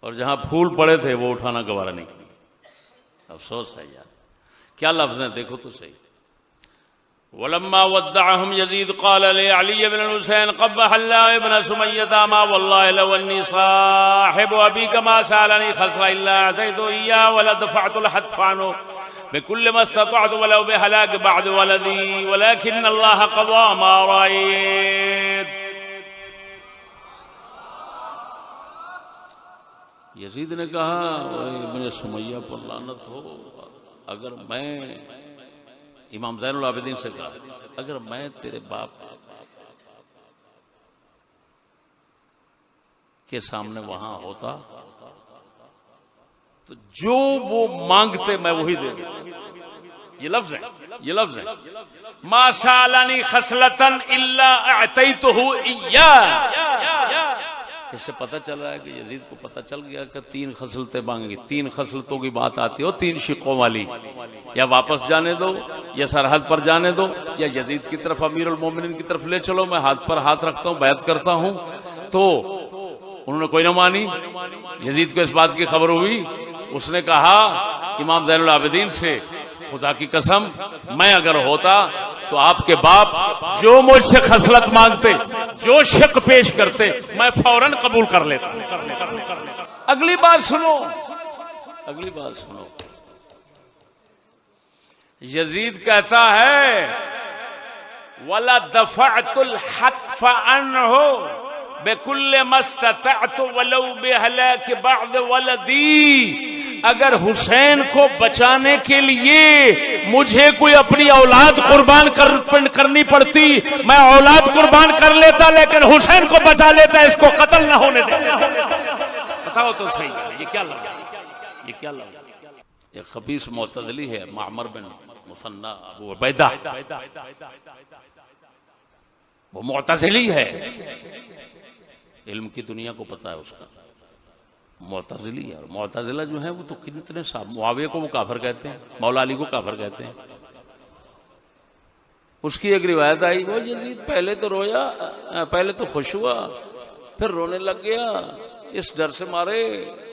اور جہاں پھول پڑے تھے وہ اٹھانا گوارا نہیں کیا. افسوس ہے یار. کیا لفظ ہیں دیکھو تو صحیح. ولما ودعهم يزيد قال لعلي بن الحسين قبح الله ابن سمية ما والله لو اني صاحب ابيك ما سالني خسر الا اعطيت اياه ولا دفعت الحتف عنه بكل ما استطعت ولو بهلاك بعد ولدي ولكن الله قضى ما رأيت. یزید نے کہا ابن سمیہ پر لعنت ہو، اگر میں امام زین العابدین سے کہا اگر میں تیرے باپ کے سامنے وہاں ہوتا تو جو وہ مانگتے میں وہی دے دوں. یہ لفظ ہے، یہ لفظ ہے. ما سالنی خصلتن الا اعطیتہ ایاہ. اس سے پتہ چل رہا ہے کہ یزید کو پتہ چل گیا کہ 3 خصلتیں مانگی. 3 خصلتوں کی بات آتی ہو 3 شقوں والی، یا واپس جانے دو، یا سرحد پر جانے دو، یا یزید کی طرف امیر المومنین کی طرف لے چلو، میں ہاتھ پر ہاتھ رکھتا ہوں، بیعت کرتا ہوں. تو انہوں نے کوئی نہ مانی. یزید کو اس بات کی خبر ہوئی، اس نے کہا امام زین العابدین سے خدا کی قسم میں اگر ہوتا تو آپ کے باپ جو مجھ سے خصلت مانگتے، جو شق پیش کرتے، میں فوراً قبول کر لیتا. اگلی بات سنو، اگلی بات سنو. یزید کہتا ہے وَلَا دَفَعْتُ الْحَتْفَ عَنْهُ بِكُلِّ مَا اسْتَطَعْتُ وَلَوْ بِهَلَاكِ بَعْضِ وَلَدِي. اگر حسین کو بچانے کے لیے مجھے کوئی اپنی اولاد قربان کرنی پڑتی میں اولاد قربان کر لیتا، لیکن حسین کو بچا لیتا، اس کو قتل نہ ہونے دیتا. بتاؤ تو صحیح یہ کیا لفظ ہے؟ یہ کیا لفظ ہے؟ ایک خبیث معتزلی ہے معمر بن مثنى ابو عبیدہ، وہ معتزلی ہے، علم کی دنیا کو پتا ہے اس کا. معتزلی ہے، اور معتزلہ جو ہے وہ تو کتنے صاحب. معاویہ کو وہ کافر کہتے ہیں، مولا علی کو کافر کہتے ہیں. اس کی ایک روایت آئی وہ یزید پہلے تو رویا، پہلے تو خوش ہوا، پھر رونے لگ گیا اس ڈر سے مارے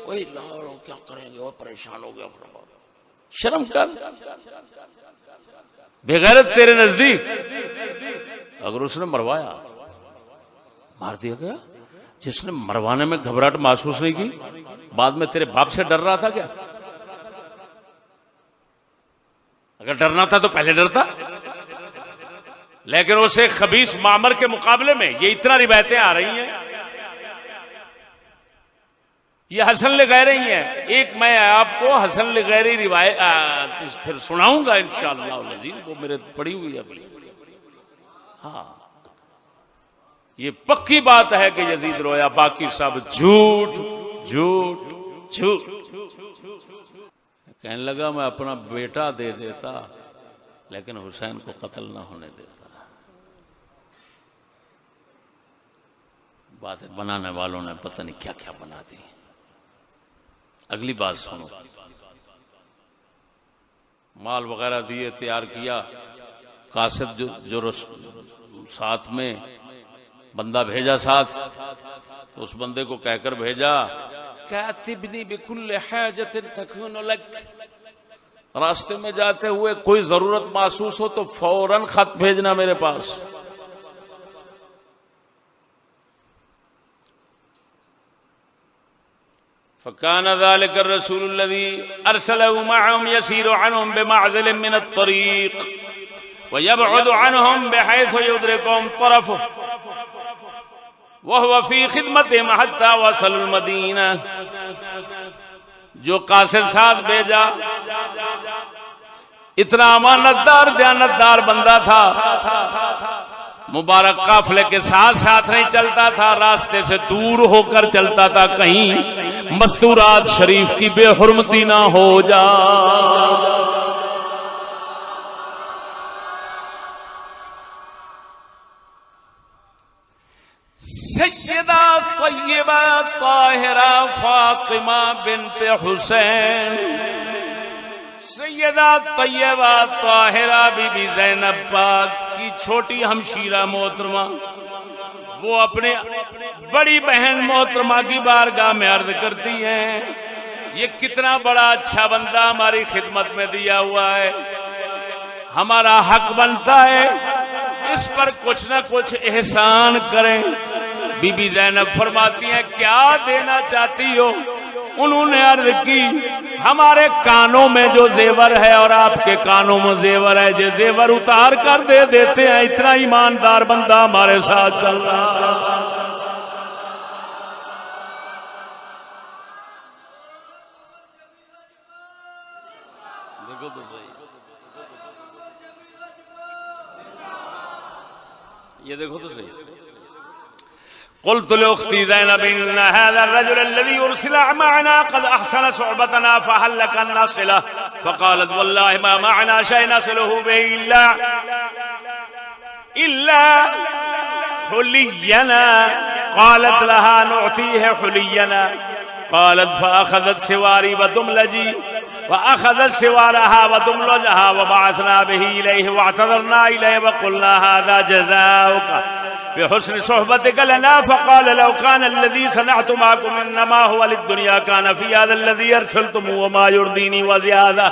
وہی لاڑو کیا کریں گے، وہ پریشان ہو گیا. شرم کر، بے غیرت تیرے نزدیک. اگر اس نے مروایا مار دیا گیا. جس نے مروانے میں گھبراہٹ محسوس نہیں کی، بعد میں تیرے باپ سے ڈر رہا تھا کیا؟ اگر ڈرنا تھا تو پہلے ڈرتا. لیکن اسے خبیث معمر کے مقابلے میں یہ اتنا روایتیں آ رہی ہیں، یہ حسن لغیری ہیں. ایک میں آپ کو حسن لغیری روایت پھر سناؤں گا انشاءاللہ العزیز، وہ میرے پڑھی ہوئی ہے. ہاں یہ پکی بات ہے کہ یزید رویا، باقی سب جھوٹ جھوٹ جھوٹ. کہنے لگا میں اپنا بیٹا دے دیتا لیکن حسین کو قتل نہ ہونے دیتا. باتیں بنانے والوں نے پتہ نہیں کیا کیا بنا دی. اگلی بات سنو، مال وغیرہ دیے، تیار کیا. قاصد جو ساتھ میں بندہ بھیجا ساتھ، تو اس بندے کو کہہ کر بھیجا کاتبنی بکل حاجت تکون لک، راستے میں جاتے ہوئے کوئی ضرورت محسوس ہو تو فوراً خط بھیجنا میرے پاس. فكان ذلك الرسول الذي أرسله معهم يسير عنهم بمعزل من الطريق ويبعد عنهم بحيث يدركهم طرفه وهو في خدمتهم حتى وصل المدينة. جو قاصد ساتھ بھیجا اتنا امانتدار دیانتدار بندہ تھا، مبارک قافلے کے ساتھ ساتھ نہیں چلتا تھا، راستے سے دور ہو کر چلتا تھا کہیں مستورات شریف کی بے حرمتی نہ ہو جا. سیدہ طیبہ طاہرہ فاطمہ بنت حسین، سیدہ طیبہ طاہرہ بی بی زینب پاک کی چھوٹی ہمشیرہ محترمہ، وہ اپنے بڑی بہن محترمہ کی بارگاہ میں عرض کرتی ہیں یہ کتنا بڑا اچھا بندہ ہماری خدمت میں دیا ہوا ہے، ہمارا حق بنتا ہے اس پر کچھ نہ کچھ احسان کریں. بی بی زینب فرماتی ہیں کیا دینا چاہتی ہو؟ انہوں نے عرض کی ہمارے کانوں میں جو زیور ہے اور آپ کے کانوں میں زیور ہے، جو زیور اتار کر دے دیتے ہیں. اتنا ایماندار بندہ ہمارے ساتھ چل رہا. دیکھو تو صحیح، یہ دیکھو تو صحیح. قلت لأختي زينب إن هذا الرجل الذي أرسل معنا قد أحسن صحبتنا فهل لك أن نصله؟ فقالت والله ما معنا شيء نصله به إلا حلينا. قالت لها نعطيه حلينا. قالت فأخذت سواري ودملجي وأخذت سوارها ودملجها وبعثنا به إليه واعتذرنا إليه وقلنا هذا جزاؤك بحسن صحبتك لنا. فقال لو كان الذي صنعت معكم إنما هو للدنيا كان في هذا الذي أرسلتم وما يرضيني وزيادة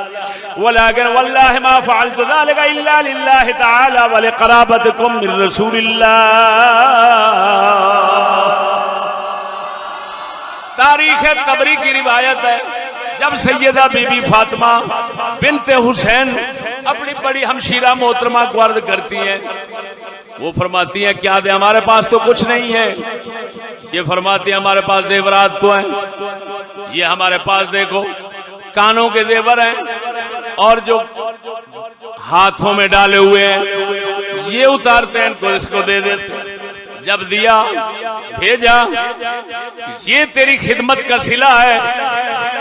ولكن والله ما فعلت ذلك إلا لله تعالى ولقرابتكم من رسول الله. تاریخ طبری کی روایت ہے جب سیدہ بی بی فاطمہ بنت حسین اپنی بڑی ہمشیرہ محترمہ کو عرض کرتی ہیں، وہ فرماتی ہیں کیا دے؟ ہمارے پاس تو کچھ نہیں ہے. یہ فرماتی ہیں ہمارے پاس زیورات تو ہیں، یہ ہمارے پاس دیکھو کانوں کے زیور ہیں اور جو ہاتھوں میں ڈالے ہوئے ہیں یہ اتارتے ہیں تو اس کو دے دیتے. جب دیا بھیجا یہ تیری خدمت کا صلہ ہے.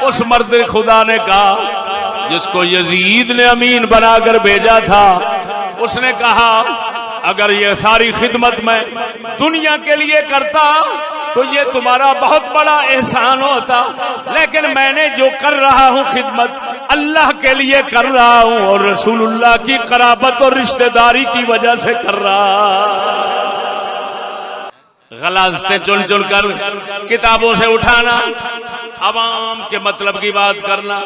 اس مرد خدا نے کہا جس کو یزید نے امین بنا کر بھیجا تھا، اس نے کہا اگر یہ ساری خدمت میں دنیا کے لیے کرتا تو یہ تمہارا بہت بڑا احسان ہوتا، لیکن میں نے جو کر رہا ہوں خدمت اللہ کے لیے کر رہا ہوں اور رسول اللہ کی قرابت اور رشتہ داری کی وجہ سے کر رہا. غلاظتیں چن چن کر کتابوں سے اٹھانا، عوام کے مطلب کی بات کرنا،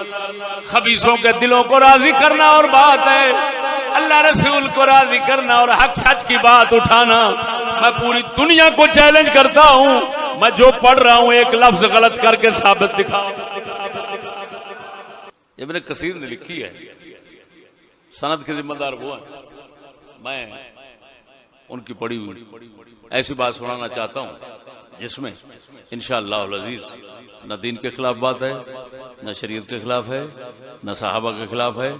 خبیثوں کے دلوں کو راضی کرنا اور بات ہے، اللہ رسول کو راضی کرنا اور حق سچ کی بات اٹھانا. میں پوری دنیا کو چیلنج کرتا ہوں، میں جو پڑھ رہا ہوں ایک لفظ غلط کر کے ثابت دکھاؤ. ابن کثیر نے لکھی ہے، سند کے ذمہ دار وہ ہیں، میں ان کی پڑھی ہوئی ایسی بات سنانا چاہتا ہوں جس میں انشاءاللہ العزیز نہ دین کے خلاف بات ہے، نہ شریعت کے خلاف ہے، نہ صحابہ کے خلاف ہے،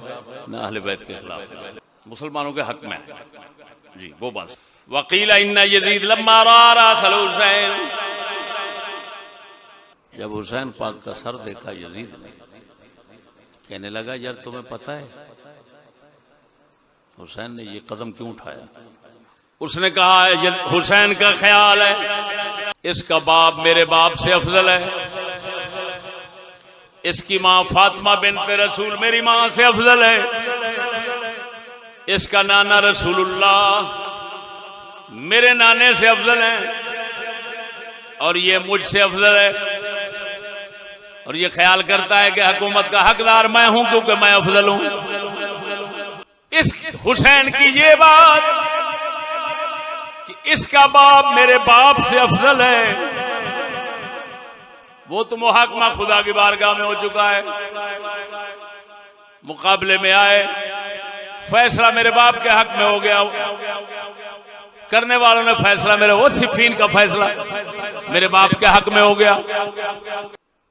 نہ اہل بیت کے خلاف ہے، مسلمانوں کے حق میں ہے۔ جی وہ بات وقیل ان یزید لما را راس الحسین، جب حسین پاک کا سر دیکھا یزید نے کہنے لگا یار تمہیں پتہ ہے حسین نے یہ قدم کیوں اٹھایا؟ اس نے کہا حسین کا خیال ہے اس کا باپ میرے باپ سے افضل ہے، اس کی ماں فاطمہ بنت رسول میری ماں سے افضل ہے، اس کا نانا رسول اللہ میرے نانے سے افضل ہے، اور یہ مجھ سے افضل ہے، اور یہ خیال کرتا ہے کہ حکومت کا حقدار میں ہوں کیونکہ میں افضل ہوں۔ اس حسین کی یہ بات کہ اس کا باپ میرے باپ سے افضل ہے، وہ تو محاکمہ خدا کی بارگاہ میں ہو چکا ہے، مقابلے میں آئے، فیصلہ میرے باپ کے حق میں ہو گیا، کرنے والوں نے فیصلہ میرے وہ صفین کا فیصلہ میرے باپ کے حق میں ہو گیا۔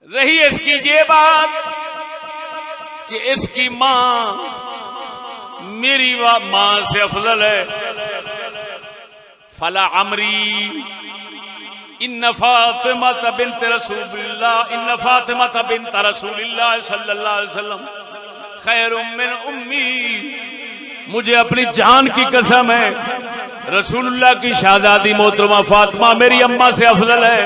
رہی اس کی یہ بات کہ اس کی ماں میری ماں سے افضل ہے، فلا عمری ان فاطمہ بنت رسول اللہ ان فاطمہ بنت رسول اللہ صلی اللہ علیہ وسلم خیر من امی، مجھے اپنی جان کی قسم ہے رسول اللہ کی شہزادی محترمہ فاطمہ میری اماں سے افضل ہے۔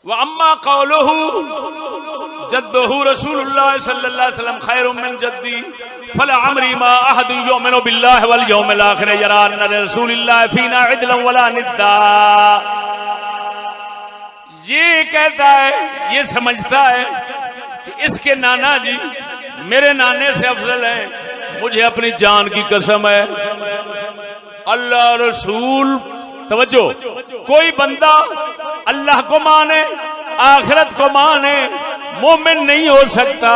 وَأَمَّا قَوْلُهُ جَدُّهُ رسول اللہ صلی اللہ علیہ وسلم خیر من جدی فلعمری ما احد یؤمن باللہ والیوم الآخر یرى ان رسول اللہ فینا عدلا ولا ندا، یہ کہتا ہے یہ سمجھتا ہے کہ اس کے نانا جی میرے نانے سے افضل ہیں، مجھے اپنی جان کی قسم ہے اللہ رسول۔ توجہ، کوئی بندہ اللہ کو مانے آخرت کو مانے مومن نہیں ہو سکتا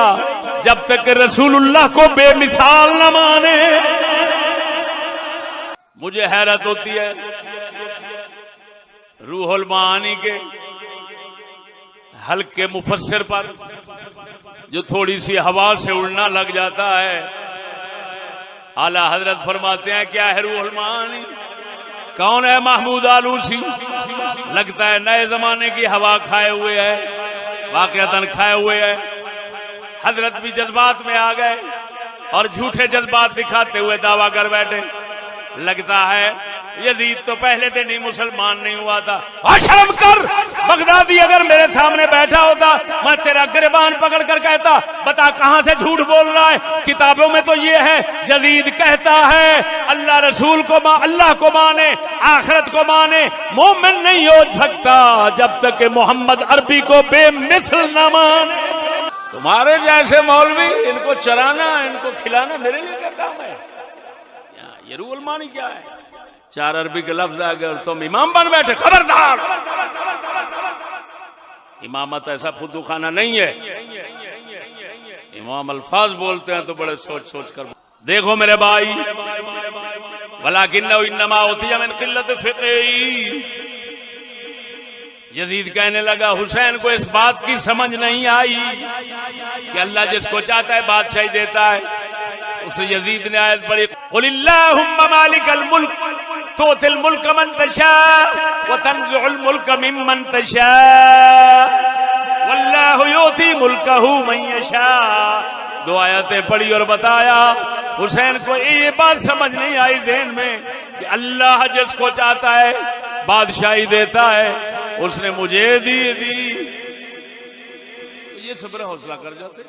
جب تک رسول اللہ کو بے مثال نہ مانے۔ مجھے حیرت ہوتی ہے روح المعانی کے ہلکے مفسر پر جو تھوڑی سی ہوا سے اڑنا لگ جاتا ہے، اعلی حضرت فرماتے ہیں کیا ہے روح المعانی؟ کون ہے محمود آلوسی؟ لگتا ہے نئے زمانے کی ہوا کھائے ہوئے ہے، واقعتاً کھائے ہوئے ہے۔ حضرت بھی جذبات میں آ گئے اور جھوٹے جذبات دکھاتے ہوئے دعویٰ کر بیٹھے۔ لگتا ہے یزید تو پہلے دن ہی مسلمان نہیں ہوا تھا۔ اور شرم کر، بغدادی اگر میرے سامنے بیٹھا ہوتا میں تیرا گریبان پکڑ کر کہتا بتا کہاں سے جھوٹ بول رہا ہے، کتابوں میں تو یہ ہے یزید کہتا ہے اللہ رسول کو اللہ کو مانے آخرت کو مانے، مومن نہیں ہو سکتا جب تک کہ محمد عربی کو بے مثل نہ مانے۔ تمہارے جیسے مولوی ان کو چرانا ان کو کھلانا میرے لیے کیا کام ہے؟ یہ روح المانی کیا ہے؟ 4 عربی کے لفظ آ گئے اور تم امام بن بیٹھے۔ خبردار، امامت ایسا فدو خانہ نہیں ہے، امام الفاظ بولتے ہیں تو بڑے سوچ سوچ کر۔ دیکھو میرے بھائی، وَلَكِنَّهُ إِنَّمَا أُوتِيَ مِنْ قِلَّةِ فِقْهِ، یزید کہنے لگا حسین کو اس بات کی سمجھ نہیں آئی کہ اللہ جس کو چاہتا ہے بادشاہی دیتا ہے۔ اسے یزید نے آیت پڑھی قل اللہم مالک الملک تؤتی الملک من تشاء وتنزع الملک ممن تشاء واللہ یؤتی ملکہ من یشاء۔ 2 آیتیں پڑھی اور بتایا حسین کو یہ بات سمجھ نہیں آئی ذہن میں کہ اللہ جس کو چاہتا ہے بادشاہی دیتا ہے، اس نے مجھے دی۔ یہ صبر حوصلہ کر جاتے۔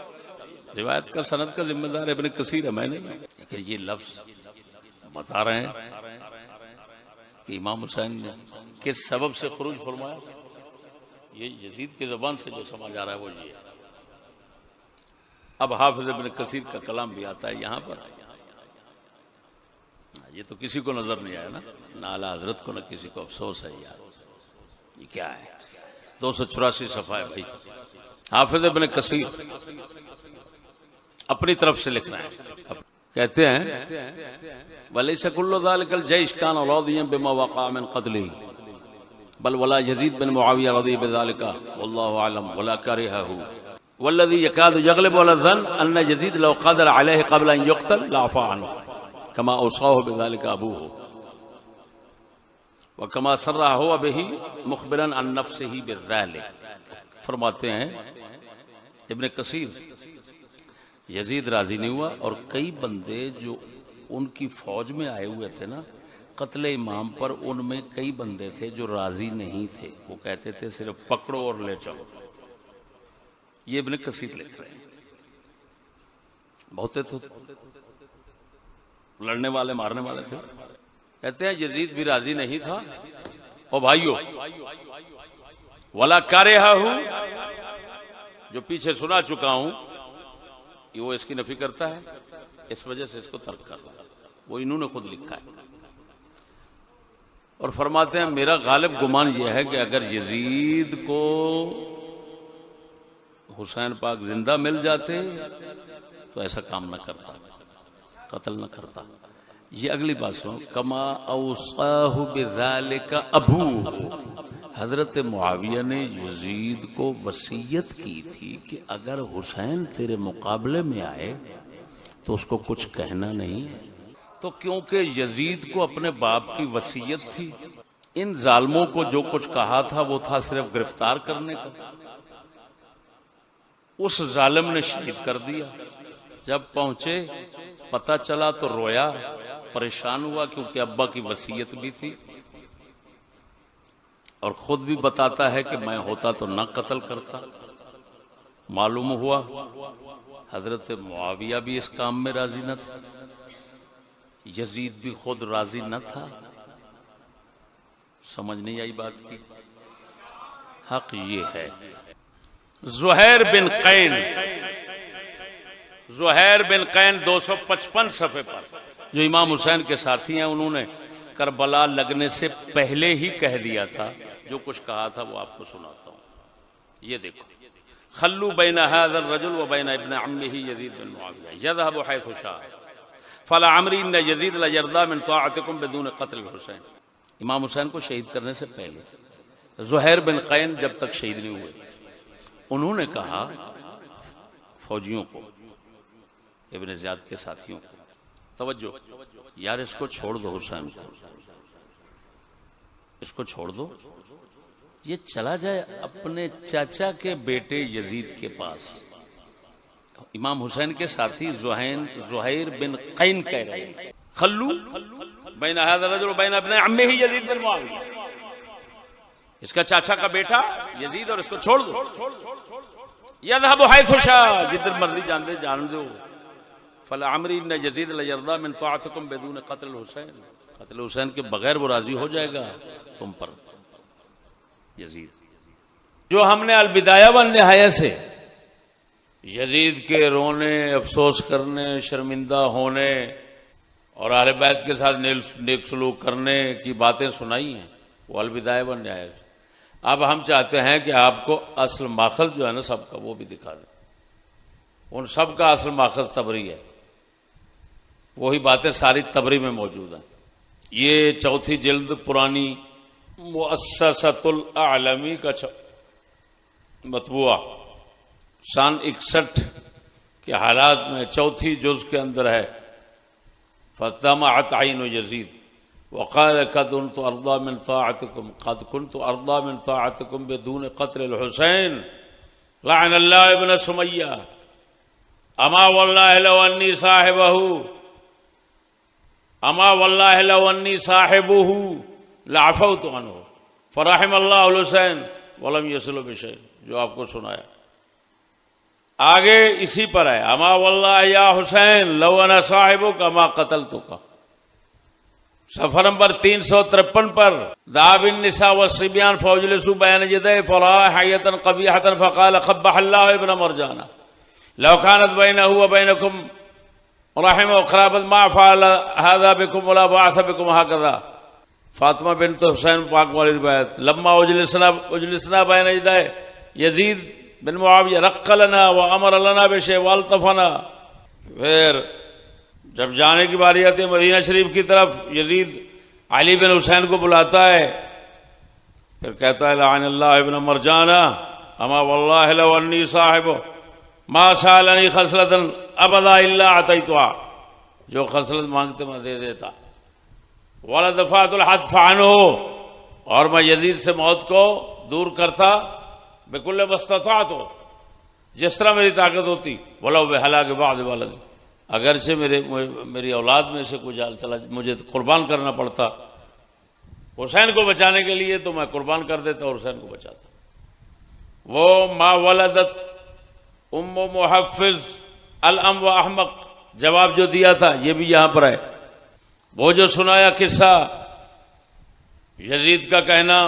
روایت کا سند کا ذمہ دار ابن کثیر ہے، میں نہیں، لیکن یہ لفظ بتا رہے ہیں کہ امام حسین نے کس سبب سے خروج فرمایا۔ یہ یزید کی زبان سے جو سمجھ آ رہا ہے وہ یہ ہے۔ اب حافظ ابن کثیر کا کلام بھی آتا ہے یہاں پر، یہ تو کسی کو نظر نہیں آیا نا، نہ اعلیٰ حضرت کو نہ کسی کو افسوس ہے یار، یہ کیا ہے؟ 284 صفحہ ہے بھائی۔ حافظ ابن کثیر اپنی طرف سے لکھ رہے ہیں، کہتے ہیں ولیس کل ذلک الجیش کان راضیا بما وقع من قتله بل ولا یزید بن معاویہ رضی بذلک واللہ اعلم ولا کرهه والذی یکاد یغلب على الظن ان یزید لو قدر علیہ قبل ان یقتل لعفى عنه كما اوصاه بذلك ابوه وكما سرہ هو به مخبرا عن نفسه بذلك. فرماتے ہیں ابن کثیر یزید راضی نہیں ہوا اور کئی بندے جو ان کی فوج میں آئے ہوئے تھے نا قتل امام پر، ان میں کئی بندے تھے جو راضی نہیں تھے، وہ کہتے تھے صرف پکڑو اور لے چلو. یہ ابن کثیر لکھ رہے ہیں. بہت تو لڑنے والے مارنے والے تھے. کہتے ہیں یزید بھی راضی نہیں تھا. او بھائیو ولا کرہہ، جو پیچھے سنا چکا ہوں کہ وہ اس کی نفی کرتا ہے، اس وجہ سے اس کو ترک کر دیا. وہ انہوں نے خود لکھا ہے. اور فرماتے ہیں میرا غالب گمان یہ ہے کہ اگر یزید کو حسین پاک زندہ مل جاتے تو ایسا کام نہ کرتا، قتل نہ کرتا. یہ اگلی بات سنو. کما اوصاہ بذالک ابوہ، حضرت معاویہ نے یزید کو وصیت کی تھی کہ اگر حسین تیرے مقابلے میں آئے تو اس کو کچھ کہنا نہیں. تو کیونکہ یزید کو اپنے باپ کی وصیت تھی، ان ظالموں کو جو کچھ کہا تھا وہ تھا صرف گرفتار کرنے کا. اس ظالم نے شہید کر دیا. جب پہنچے پتہ چلا تو رویا، پریشان ہوا، کیونکہ ابا کی وصیت بھی تھی اور خود بھی بتاتا ہے کہ میں ہوتا تو نہ قتل کرتا. معلوم ہوا حضرت معاویہ بھی اس کام میں راضی نہ تھا، یزید بھی خود راضی نہ تھا. سمجھ نہیں آئی بات کی؟ حق یہ ہے. زہیر بن قین، زہیر بن قین 255 صفحے پر جو امام حسین کے ساتھی ہیں، انہوں نے کربلا لگنے سے پہلے ہی کہہ دیا تھا. جو کچھ کہا تھا وہ آپ کو سناتا ہوں. یہ دیکھو. خلو بین هذا الرجل وبین ابن عمه یزید بن معاویہ یذهب حیث شاء فلعمری ان یزید ليرضى من طاعتكم بدون قتل الحسین. امام حسین کو شہید کرنے سے پہلے زہیر بن قین جب تک شہید نہیں ہوئے، انہوں نے کہا فوجیوں کو، ابن زیاد کے ساتھیوں کو، توجہ یار اس کو چھوڑ دو، حسین کو اس کو چھوڑ دو، یہ چلا جائے اپنے چاچا کے بیٹے یزید کے پاس. امام حسین کے ساتھی زہیر بن قین کہہ رہے ہیں خلو بین هذا الرجل وبین ابن عمه یزید بن معاویہ، اس کا چاچا کا بیٹا یزید اور اس کو چھوڑ دو. یذهب حیث شاء، جدھر مرضی جان دو. فلعمری ان یزید ليرضى من طاعتكم بدون قتل الحسین، قتل حسین کے بغیر وہ راضی ہو جائے گا تم پر. یزید جو ہم نے البدایہ والنہایہ سے یزید کے رونے، افسوس کرنے، شرمندہ ہونے اور اہل بیت کے ساتھ نیک سلوک کرنے کی باتیں سنائی ہیں، وہ البدایہ والنہایہ سے. اب ہم چاہتے ہیں کہ آپ کو اصل ماخذ جو ہے نا سب کا وہ بھی دکھا دیں. ان سب کا اصل ماخذ تبری ہے، وہی باتیں ساری تبری میں موجود ہیں. یہ 4 جلد پرانی مؤسسۃ الاعلمی کا مطبوعہ سن 61 کے حالات میں 4 جز کے اندر ہے. فطمعت عین یزید وقال قد كنت ارضى من طاعتكم قد كنت ارضى من طاعتكم بدون قتل الحسين لعن الله ابن سمية اما والله لو اني صاحبه اما والله لو اني صاحبه لعفوت عنه فرحم الله الحسين ولم يصل بشيء. جو آپ کو سنایا آگے اسی پر ہے. اما واللہ یا حسین لو انا صاحبک اما قتلتک. صفحہ نمبر 353 پر ذهب النساء والصبيان فاجلسوا بين يديه فرأى حية قبيحة فقال قبح الله ابن مرجان لو كانت بينه وبينكم رحم وقرابة ما فعل هذا بكم ولا بعث بكم هكذا. فاطمہ بنت حسین پاک والی روایت. لما اجلسنا بين يديه یزید بن معاویہ رق لنا وامر لنا بشیء والطفنا. پھر جب جانے کی باری آتی ہے مدینہ شریف کی طرف، یزید علی بن حسین کو بلاتا ہے، پھر کہتا ہے لعن اللہ ابن مرجانہ اما واللہ لو انی صاحب ما سالنی خصلۃ ابدا الا اعطیتها، جو خصلت مانگتے میں دے دیتا، ولدفعت الحتف عنہ، اور میں یزید سے موت کو دور کرتا بکل ما استطعت، جس طرح میری طاقت ہوتی، ولو بہلاک بعض ولد، اگرچہ میری اولاد میں سے کچھ چلا مجھے قربان کرنا پڑتا حسین کو بچانے کے لیے تو میں قربان کر دیتا اور حسین کو بچاتا۔ وہ ما ولدت ام محفظ الام و احمق جواب جو دیا تھا یہ بھی یہاں پر ہے، وہ جو سنایا قصہ یزید کا کہنا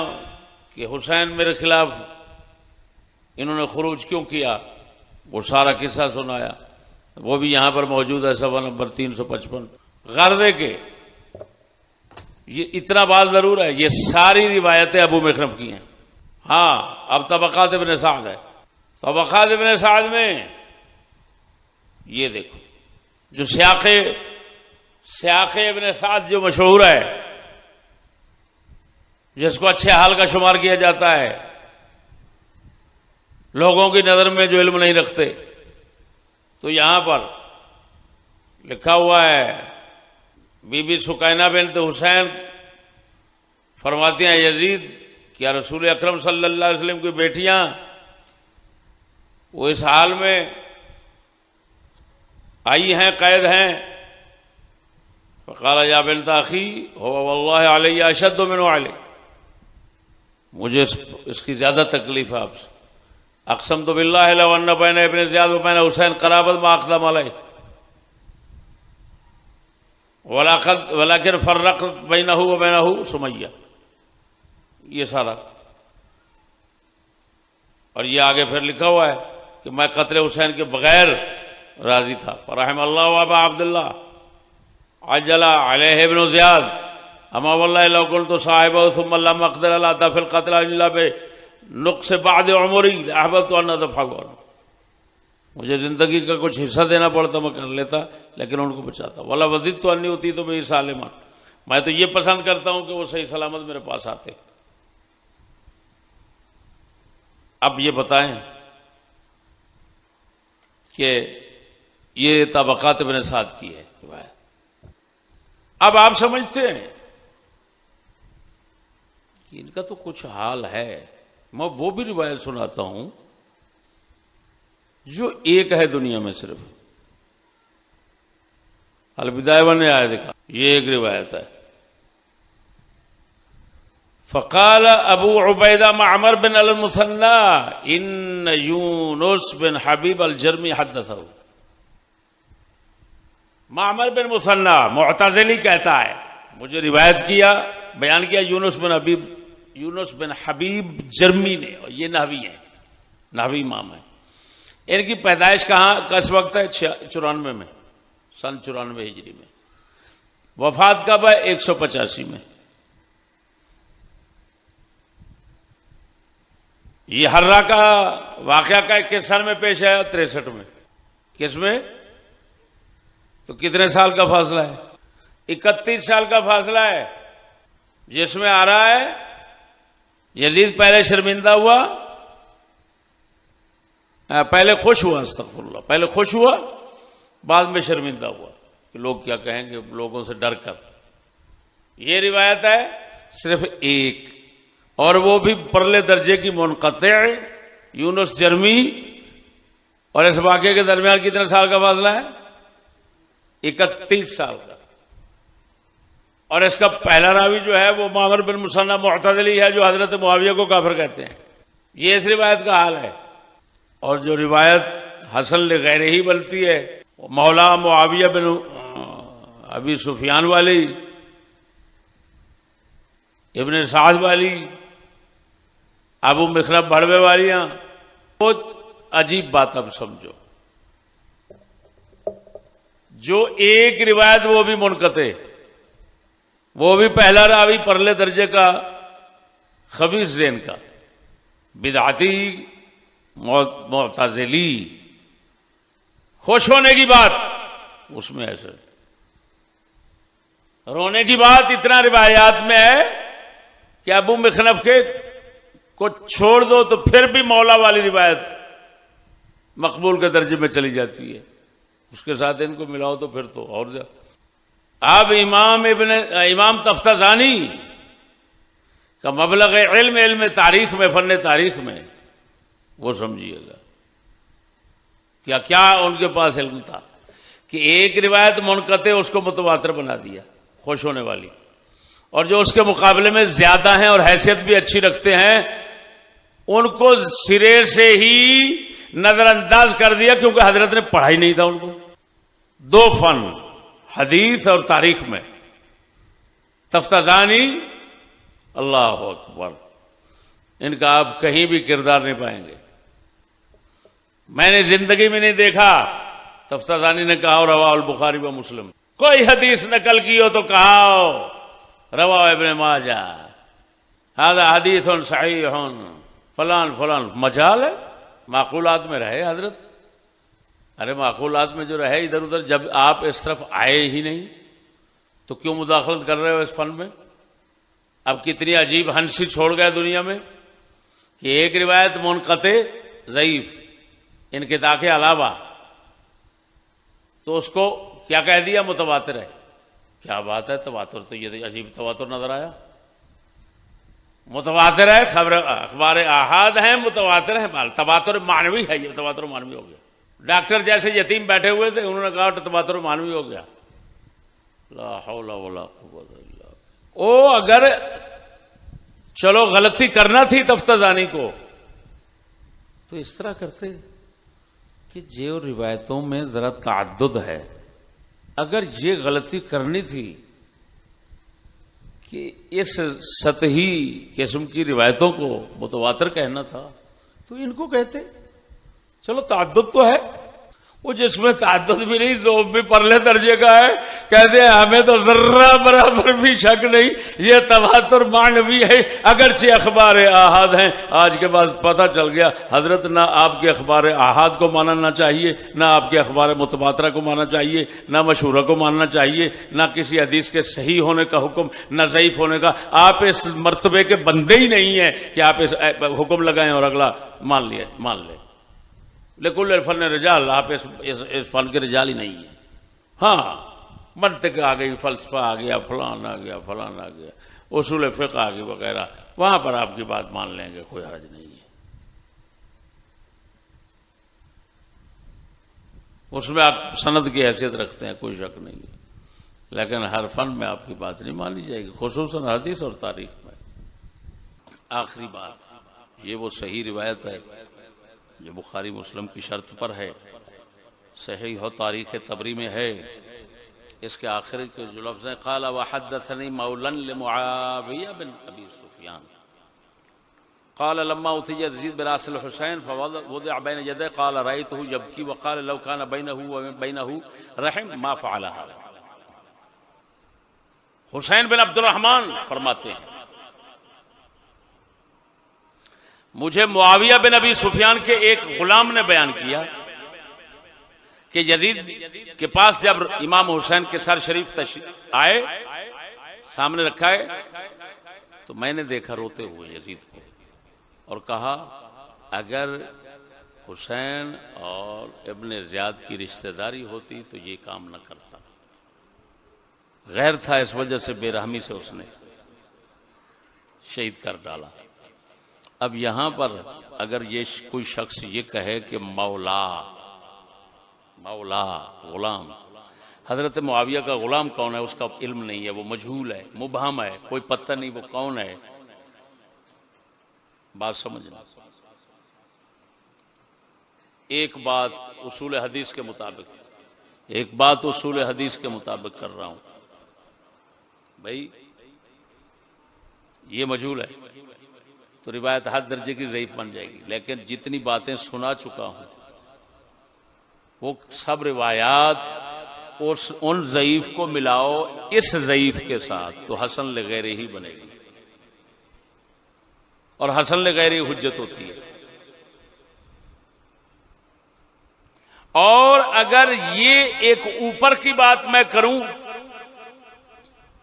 کہ حسین میرے خلاف انہوں نے خروج کیوں کیا، وہ سارا قصہ سنایا، وہ بھی یہاں پر موجود ہے، صفحہ نمبر 355۔ غرضے کے یہ اتنا بات ضرور ہے، یہ ساری روایتیں ابو مخرم کی ہیں۔ ہاں اب طبقات ابن سعد ہے، طبقات ابن سعد میں یہ دیکھو جو سیاق ابن سعد جو مشہور ہے، جس کو اچھے حال کا شمار کیا جاتا ہے، لوگوں کی نظر میں جو علم نہیں رکھتے، تو یہاں پر لکھا ہوا ہے بی بی سکینہ بنت حسین فرماتی ہیں یزید کیا رسول اکرم صلی اللہ علیہ وسلم کی بیٹیاں وہ اس حال میں آئی ہیں، قید ہیں؟ فقال یا بنت اخی هو واللہ علی اشد من علی، مجھے اس کی زیادہ تکلیف ہے آپ سے، اقسمت باللہ لو ان بین ابن زیاد و بین حسین قرابت ما اقدم علیہ ولیکن فرقت بینہ و بینہ سمیہ، یہ سارا، اور یہ آگے پھر لکھا ہوا ہے کہ میں قتل حسین کے بغیر راضی تھا، فرحم اللہ ابا عبداللہ عجل علیہ ابن زیاد اما واللہ لو کنت صاحبہ ثم لم اقدر علی دفع القتل الا بنقص بعد عمری احببت ان ادفعہ عنہ، مجھے زندگی کا کچھ حصہ دینا پڑتا میں کر لیتا لیکن ان کو بچاتا، ولا وزدت انی اتی تو بے سالما، میں تو یہ پسند کرتا ہوں کہ وہ صحیح سلامت میرے پاس آتے۔ اب یہ بتائیں کہ یہ طبقات ابن سعد کی ہے روایت۔ اب آپ سمجھتے ہیں کہ ان کا تو کچھ حال ہے، میں وہ بھی روایت سناتا ہوں جو ایک ہے دنیا میں صرف، البدایہ والنہایہ دکھا، یہ ایک روایت ہے۔ فقال ابو عبیدہ معمر بن المثنى ان یونس بن حبیب الجرمی حدثہ، معمر بن مثنى معتزلی کہتا ہے مجھے روایت کیا، بیان کیا یونس بن حبیب جرمی نے، اور یہ نحوی ہیں، نحوی امام ہیں۔ ان کی پیدائش کہاں کس وقت ہے؟ 94 میں، سن 94 ہجری میں۔ وفات کب ہے؟ 185 میں۔ یہ حرہ کا واقعہ کا کس سن میں پیش آیا؟ 63 میں۔ کس میں؟ تو کتنے سال کا فاصلہ ہے؟ 31 سال کا فاصلہ ہے، جس میں آ رہا ہے یزید پہلے شرمندہ ہوا، پہلے خوش ہوا، استغفر اللہ، پہلے خوش ہوا بعد میں شرمندہ ہوا کہ لوگ کیا کہیں گے، لوگوں سے ڈر کر۔ یہ روایت ہے صرف ایک، اور وہ بھی پرلے درجے کی منقطع، یونس جرمی اور اس واقعے کے درمیان کتنے سال کا فاصلہ ہے؟ 31 سال کا۔ اور اس کا پہلا راوی جو ہے وہ معمر بن مثنى معتزلی ہے، جو حضرت معاویہ کو کافر کہتے ہیں۔ یہ اس روایت کا حال ہے۔ اور جو روایت حسن لغیرہ ہی بنتی ہے، مولا معاویہ بن ابی سفیان والی، ابن سعد والی، ابو مخرب بڑوے والیاں، بہت عجیب بات اب سمجھو، جو ایک روایت وہ بھی منقطع، وہ بھی پہلا راوی پرلے درجے کا خبیث ذہن کا بدعتی معتزلی، خوش ہونے کی بات اس میں ایسے رونے کی بات اتنا روایات میں ہے کہ ابو مخنف کے کو چھوڑ دو تو پھر بھی مولا والی روایت مقبول کے درجے میں چلی جاتی ہے، اس کے ساتھ ان کو ملاؤ تو پھر تو اور زیادہ۔ اب امام تفتزانی کا مبلغ علم تاریخ میں، فن تاریخ میں، وہ سمجھیے گا کیا ان کے پاس علم تھا کہ ایک روایت منقطع اس کو متواتر بنا دیا، خوش ہونے والی، اور جو اس کے مقابلے میں زیادہ ہیں اور حیثیت بھی اچھی رکھتے ہیں ان کو سرے سے ہی نظر انداز کر دیا، کیونکہ حضرت نے پڑھا ہی نہیں تھا ان کو۔ دو فن، حدیث اور تاریخ میں تفتزانی، اللہ اکبر، ان کا آپ کہیں بھی کردار نہیں پائیں گے۔ میں نے زندگی میں نہیں دیکھا تفتزانی نے کہا رواہ البخاری و مسلم، کوئی حدیث نقل کی ہو تو کہا رواہ ابن ماجہ، ھذا حدیث صحیح، فلان فلان، مجال ہے، معقولات میں رہے حضرت۔ ارے معقولات میں جو رہے ادھر ادھر، جب آپ اس طرف آئے ہی نہیں تو کیوں مداخلت کر رہے ہو اس فن میں؟ اب کتنی عجیب ہنسی چھوڑ گئے دنیا میں کہ ایک روایت منقطع ضعیف انقطاع کے علاوہ، تو اس کو کیا کہہ دیا؟ متواتر ہے۔ کیا بات ہے، تواتر تو یہ عجیب تواتر نظر آیا۔ متواتر ہے، خبر اخبار احاد ہیں، متواتر ہے، تواتر معنوی ہے، یہ تواتر معنوی ہو گیا۔ ڈاکٹر جیسے یتیم بیٹھے ہوئے تھے، انہوں نے کہا تواتر معنوی ہو گیا۔ لا حول ولا قوت الا باللہ۔ او اگر چلو غلطی کرنا تھی تفتزانی کو تو اس طرح کرتے کہ جو روایتوں میں ذرا تعدد ہے، اگر یہ غلطی کرنی تھی کہ اس سطحی قسم کی روایتوں کو متواتر کہنا تھا تو ان کو کہتے۔ چلو تعدد تو ہے، وہ جس میں تعدد بھی نہیں، ذوب بھی پرلے درجے کا ہے، کہتے ہیں ہمیں تو ذرہ برابر بھی شک نہیں یہ تواتر معنوی ہے، اگرچہ اخبار احاد ہیں۔ آج کے بعد پتہ چل گیا حضرت نہ آپ کے اخبار احاد کو ماننا چاہیے، نہ آپ کے اخبار متواترہ کو ماننا چاہیے، نہ مشہورہ کو ماننا چاہیے، نہ کسی حدیث کے صحیح ہونے کا حکم، نہ ضعیف ہونے کا۔ آپ اس مرتبے کے بندے ہی نہیں ہیں کہ آپ اس حکم لگائیں اور اگلا مان لیں۔ لکل الفن رجال، آپ اس فن کے رجال ہی نہیں ہیں۔ ہاں منطق آ گئی، فلسفہ آ گیا، فلان آ گیا، اصول فقہ آ گئی وغیرہ، وہاں پر آپ کی بات مان لیں گے، کوئی حرج نہیں ہے۔ اس میں آپ سند کی حیثیت رکھتے ہیں، کوئی شک نہیں ہے، لیکن ہر فن میں آپ کی بات نہیں مانی جائے گی، خصوصاً حدیث اور تاریخ میں۔ آخری بات، یہ وہ صحیح روایت ہے جو بخاری مسلم کی شرط پر ہے، صحیح ہو، تاریخ طبری میں ہے۔ اس کے آخر کے جو لفظ ہیں، قال وحدثني مولا لمعاویہ بن ابی سفیان قال لما اتي يزيد براس الحسين فوضع بين يديه قال رأيته يبكي وقال لو كان بينه وبينه رحم ما فعل هذا۔ حسین بن عبد الرحمن فرماتے ہیں مجھے معاویہ بن ابی سفیان کے ایک غلام نے بیان کیا کہ یزید کے پاس جب امام حسین کے سر شریف آئے، سامنے رکھا ہے، تو میں نے دیکھا روتے ہوئے یزید کو، اور کہا اگر حسین اور ابن زیاد کی رشتہ داری ہوتی تو یہ کام نہ کرتا، غیر تھا، اس وجہ سے بے رحمی سے اس نے شہید کر ڈالا۔ اب یہاں پر اگر یہ کوئی شخص یہ کہے کہ مولا غلام، حضرت معاویہ کا غلام کون ہے اس کا علم نہیں ہے، وہ مجہول ہے، مبہم ہے، کوئی پتہ نہیں وہ کون ہے، بات سمجھنا۔ ایک بات اصول حدیث کے مطابق کر رہا ہوں بھائی، یہ مجہول ہے تو روایت حد درجے کی ضعیف بن جائے گی، لیکن جتنی باتیں سنا چکا ہوں وہ سب روایات اور ان ضعیف کو ملاؤ اس ضعیف کے ساتھ تو حسن لغیر ہی بنے گی، اور حسن لغیر ہی حجت ہوتی ہے۔ اور اگر یہ ایک اوپر کی بات میں کروں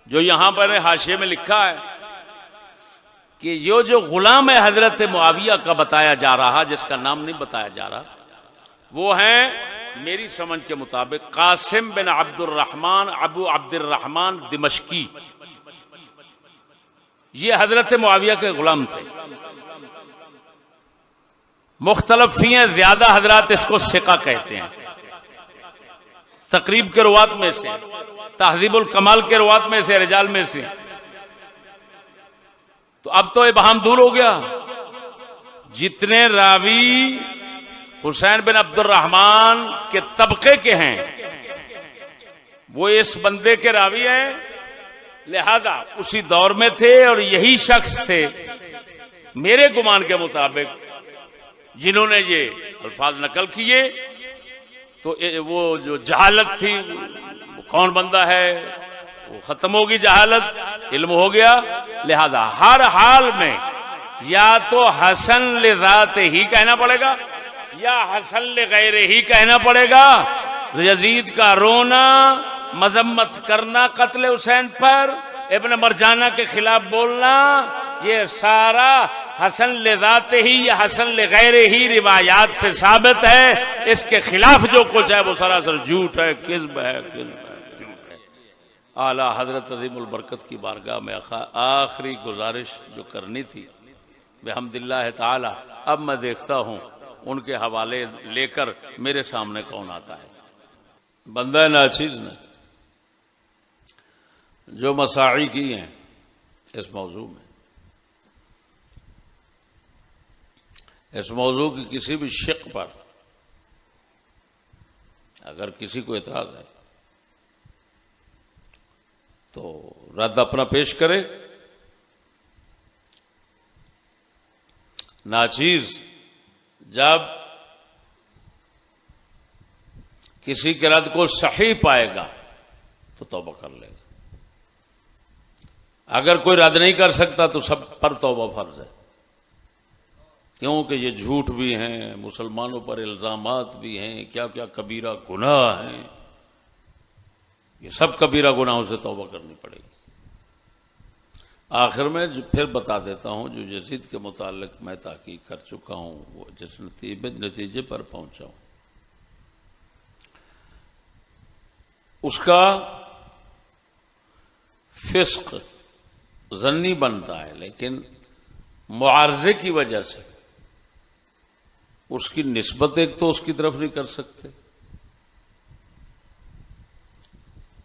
جو یہاں پر حاشیے میں لکھا ہے کہ یہ جو غلام ہے حضرت معاویہ کا بتایا جا رہا، جس کا نام نہیں بتایا جا رہا، وہ ہیں میری سمجھ کے مطابق قاسم بن عبد الرحمن ابو عبد الرحمن دمشقی. یہ حضرت معاویہ کے غلام تھے. مختلف فی ہیں، زیادہ حضرات اس کو ثقہ کہتے ہیں. تقریب کے روات میں سے، تہذیب الکمال کے روات میں سے، رجال میں سے. تو اب تو ابہام دور ہو گیا. جتنے راوی حسین بن عبد الرحمن کے طبقے کے ہیں وہ اس بندے کے راوی ہیں، لہذا اسی دور میں تھے اور یہی شخص تھے میرے گمان کے مطابق جنہوں نے یہ الفاظ نقل کیے. تو وہ جو جہالت تھی وہ کون بندہ ہے وہ ختم ہوگی، جہالت علم ہو گیا. لہذا ہر حال میں یا تو حسن لذات ہی کہنا پڑے گا یا حسن لغیر ہی کہنا پڑے گا. یزید کا رونا، مذمت کرنا قتل حسین پر، ابن مرجانہ کے خلاف بولنا، یہ سارا حسن لذات ہی یا حسن لغیر ہی روایات سے ثابت ہے. اس کے خلاف جو کچھ ہے وہ سراسر جھوٹ ہے، کذب ہے، جھوٹ ہے. اعلیٰ حضرت عظیم البرکت کی بارگاہ میں آخری گزارش جو کرنی تھی بحمد اللہ تعالی، اب میں دیکھتا ہوں ان کے حوالے لے کر میرے سامنے کون آتا ہے. بندہ ناچیز نے جو مساعی کی ہیں اس موضوع میں، اس موضوع کی کسی بھی شق پر اگر کسی کو اعتراض ہے تو رد اپنا پیش کرے. ناچیز جب کسی کے رد کو صحیح پائے گا تو توبہ کر لے گا. اگر کوئی رد نہیں کر سکتا تو سب پر توبہ فرض ہے، کیونکہ یہ جھوٹ بھی ہیں، مسلمانوں پر الزامات بھی ہیں، کیا کیا کبیرہ گناہ ہیں. یہ سب کبیرہ گناہوں سے توبہ کرنی پڑے گی. آخر میں پھر بتا دیتا ہوں جو یزید کے متعلق میں تحقیق کر چکا ہوں، وہ جس نتیجے پر پہنچا ہوں اس کا فسق ظنی بنتا ہے، لیکن معارضے کی وجہ سے اس کی نسبت ایک تو اس کی طرف نہیں کر سکتے،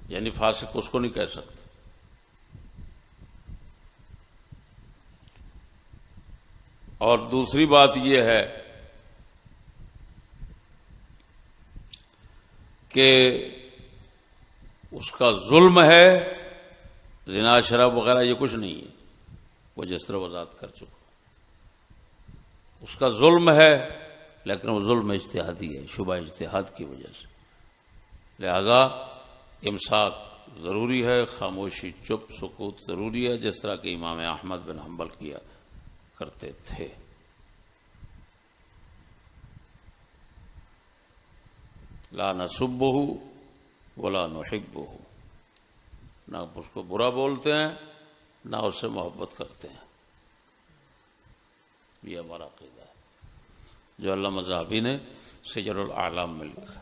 یعنی فاسق اس کو نہیں کہہ سکتے. اور دوسری بات یہ ہے کہ اس کا ظلم ہے، زنا شراب وغیرہ یہ کچھ نہیں ہے، وہ جس طرح وضاحت کر چکا. اس کا ظلم ہے لیکن وہ ظلم اجتہادی ہے، شبہ اجتہاد کی وجہ سے. لہذا امساک ضروری ہے، خاموشی، چپ، سکوت ضروری ہے، جس طرح کہ امام احمد بن حنبل کیا کرتے تھے. لا نسبہ ولا نحبہ، نہ اس کو برا بولتے ہیں نہ اس سے محبت کرتے ہیں. یہ ہمارا عقیدہ ہے جو علامہ ذہبی نے سجل الاعلام میں لکھا.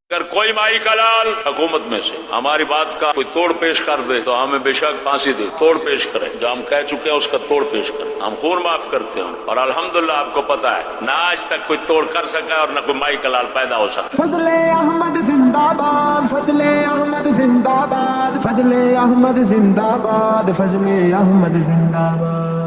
اگر کوئی مائی کا لال حکومت میں سے ہماری بات کا کوئی توڑ پیش کر دے تو ہمیں بے شک پھانسی دے، توڑ پیش کرے. جو ہم کہہ چکے ہیں اس کا توڑ پیش کریں. ہم خون معاف کرتے ہیں اور الحمدللہ آپ کو پتا ہے نہ آج تک کوئی توڑ کر سکا اور نہ کوئی مائی کا لال پیدا ہو سکا. فضل احمد زندہ باد، فضل احمد زندہ باد، فضل احمد زندہ باد، فضل احمد زندہ باد.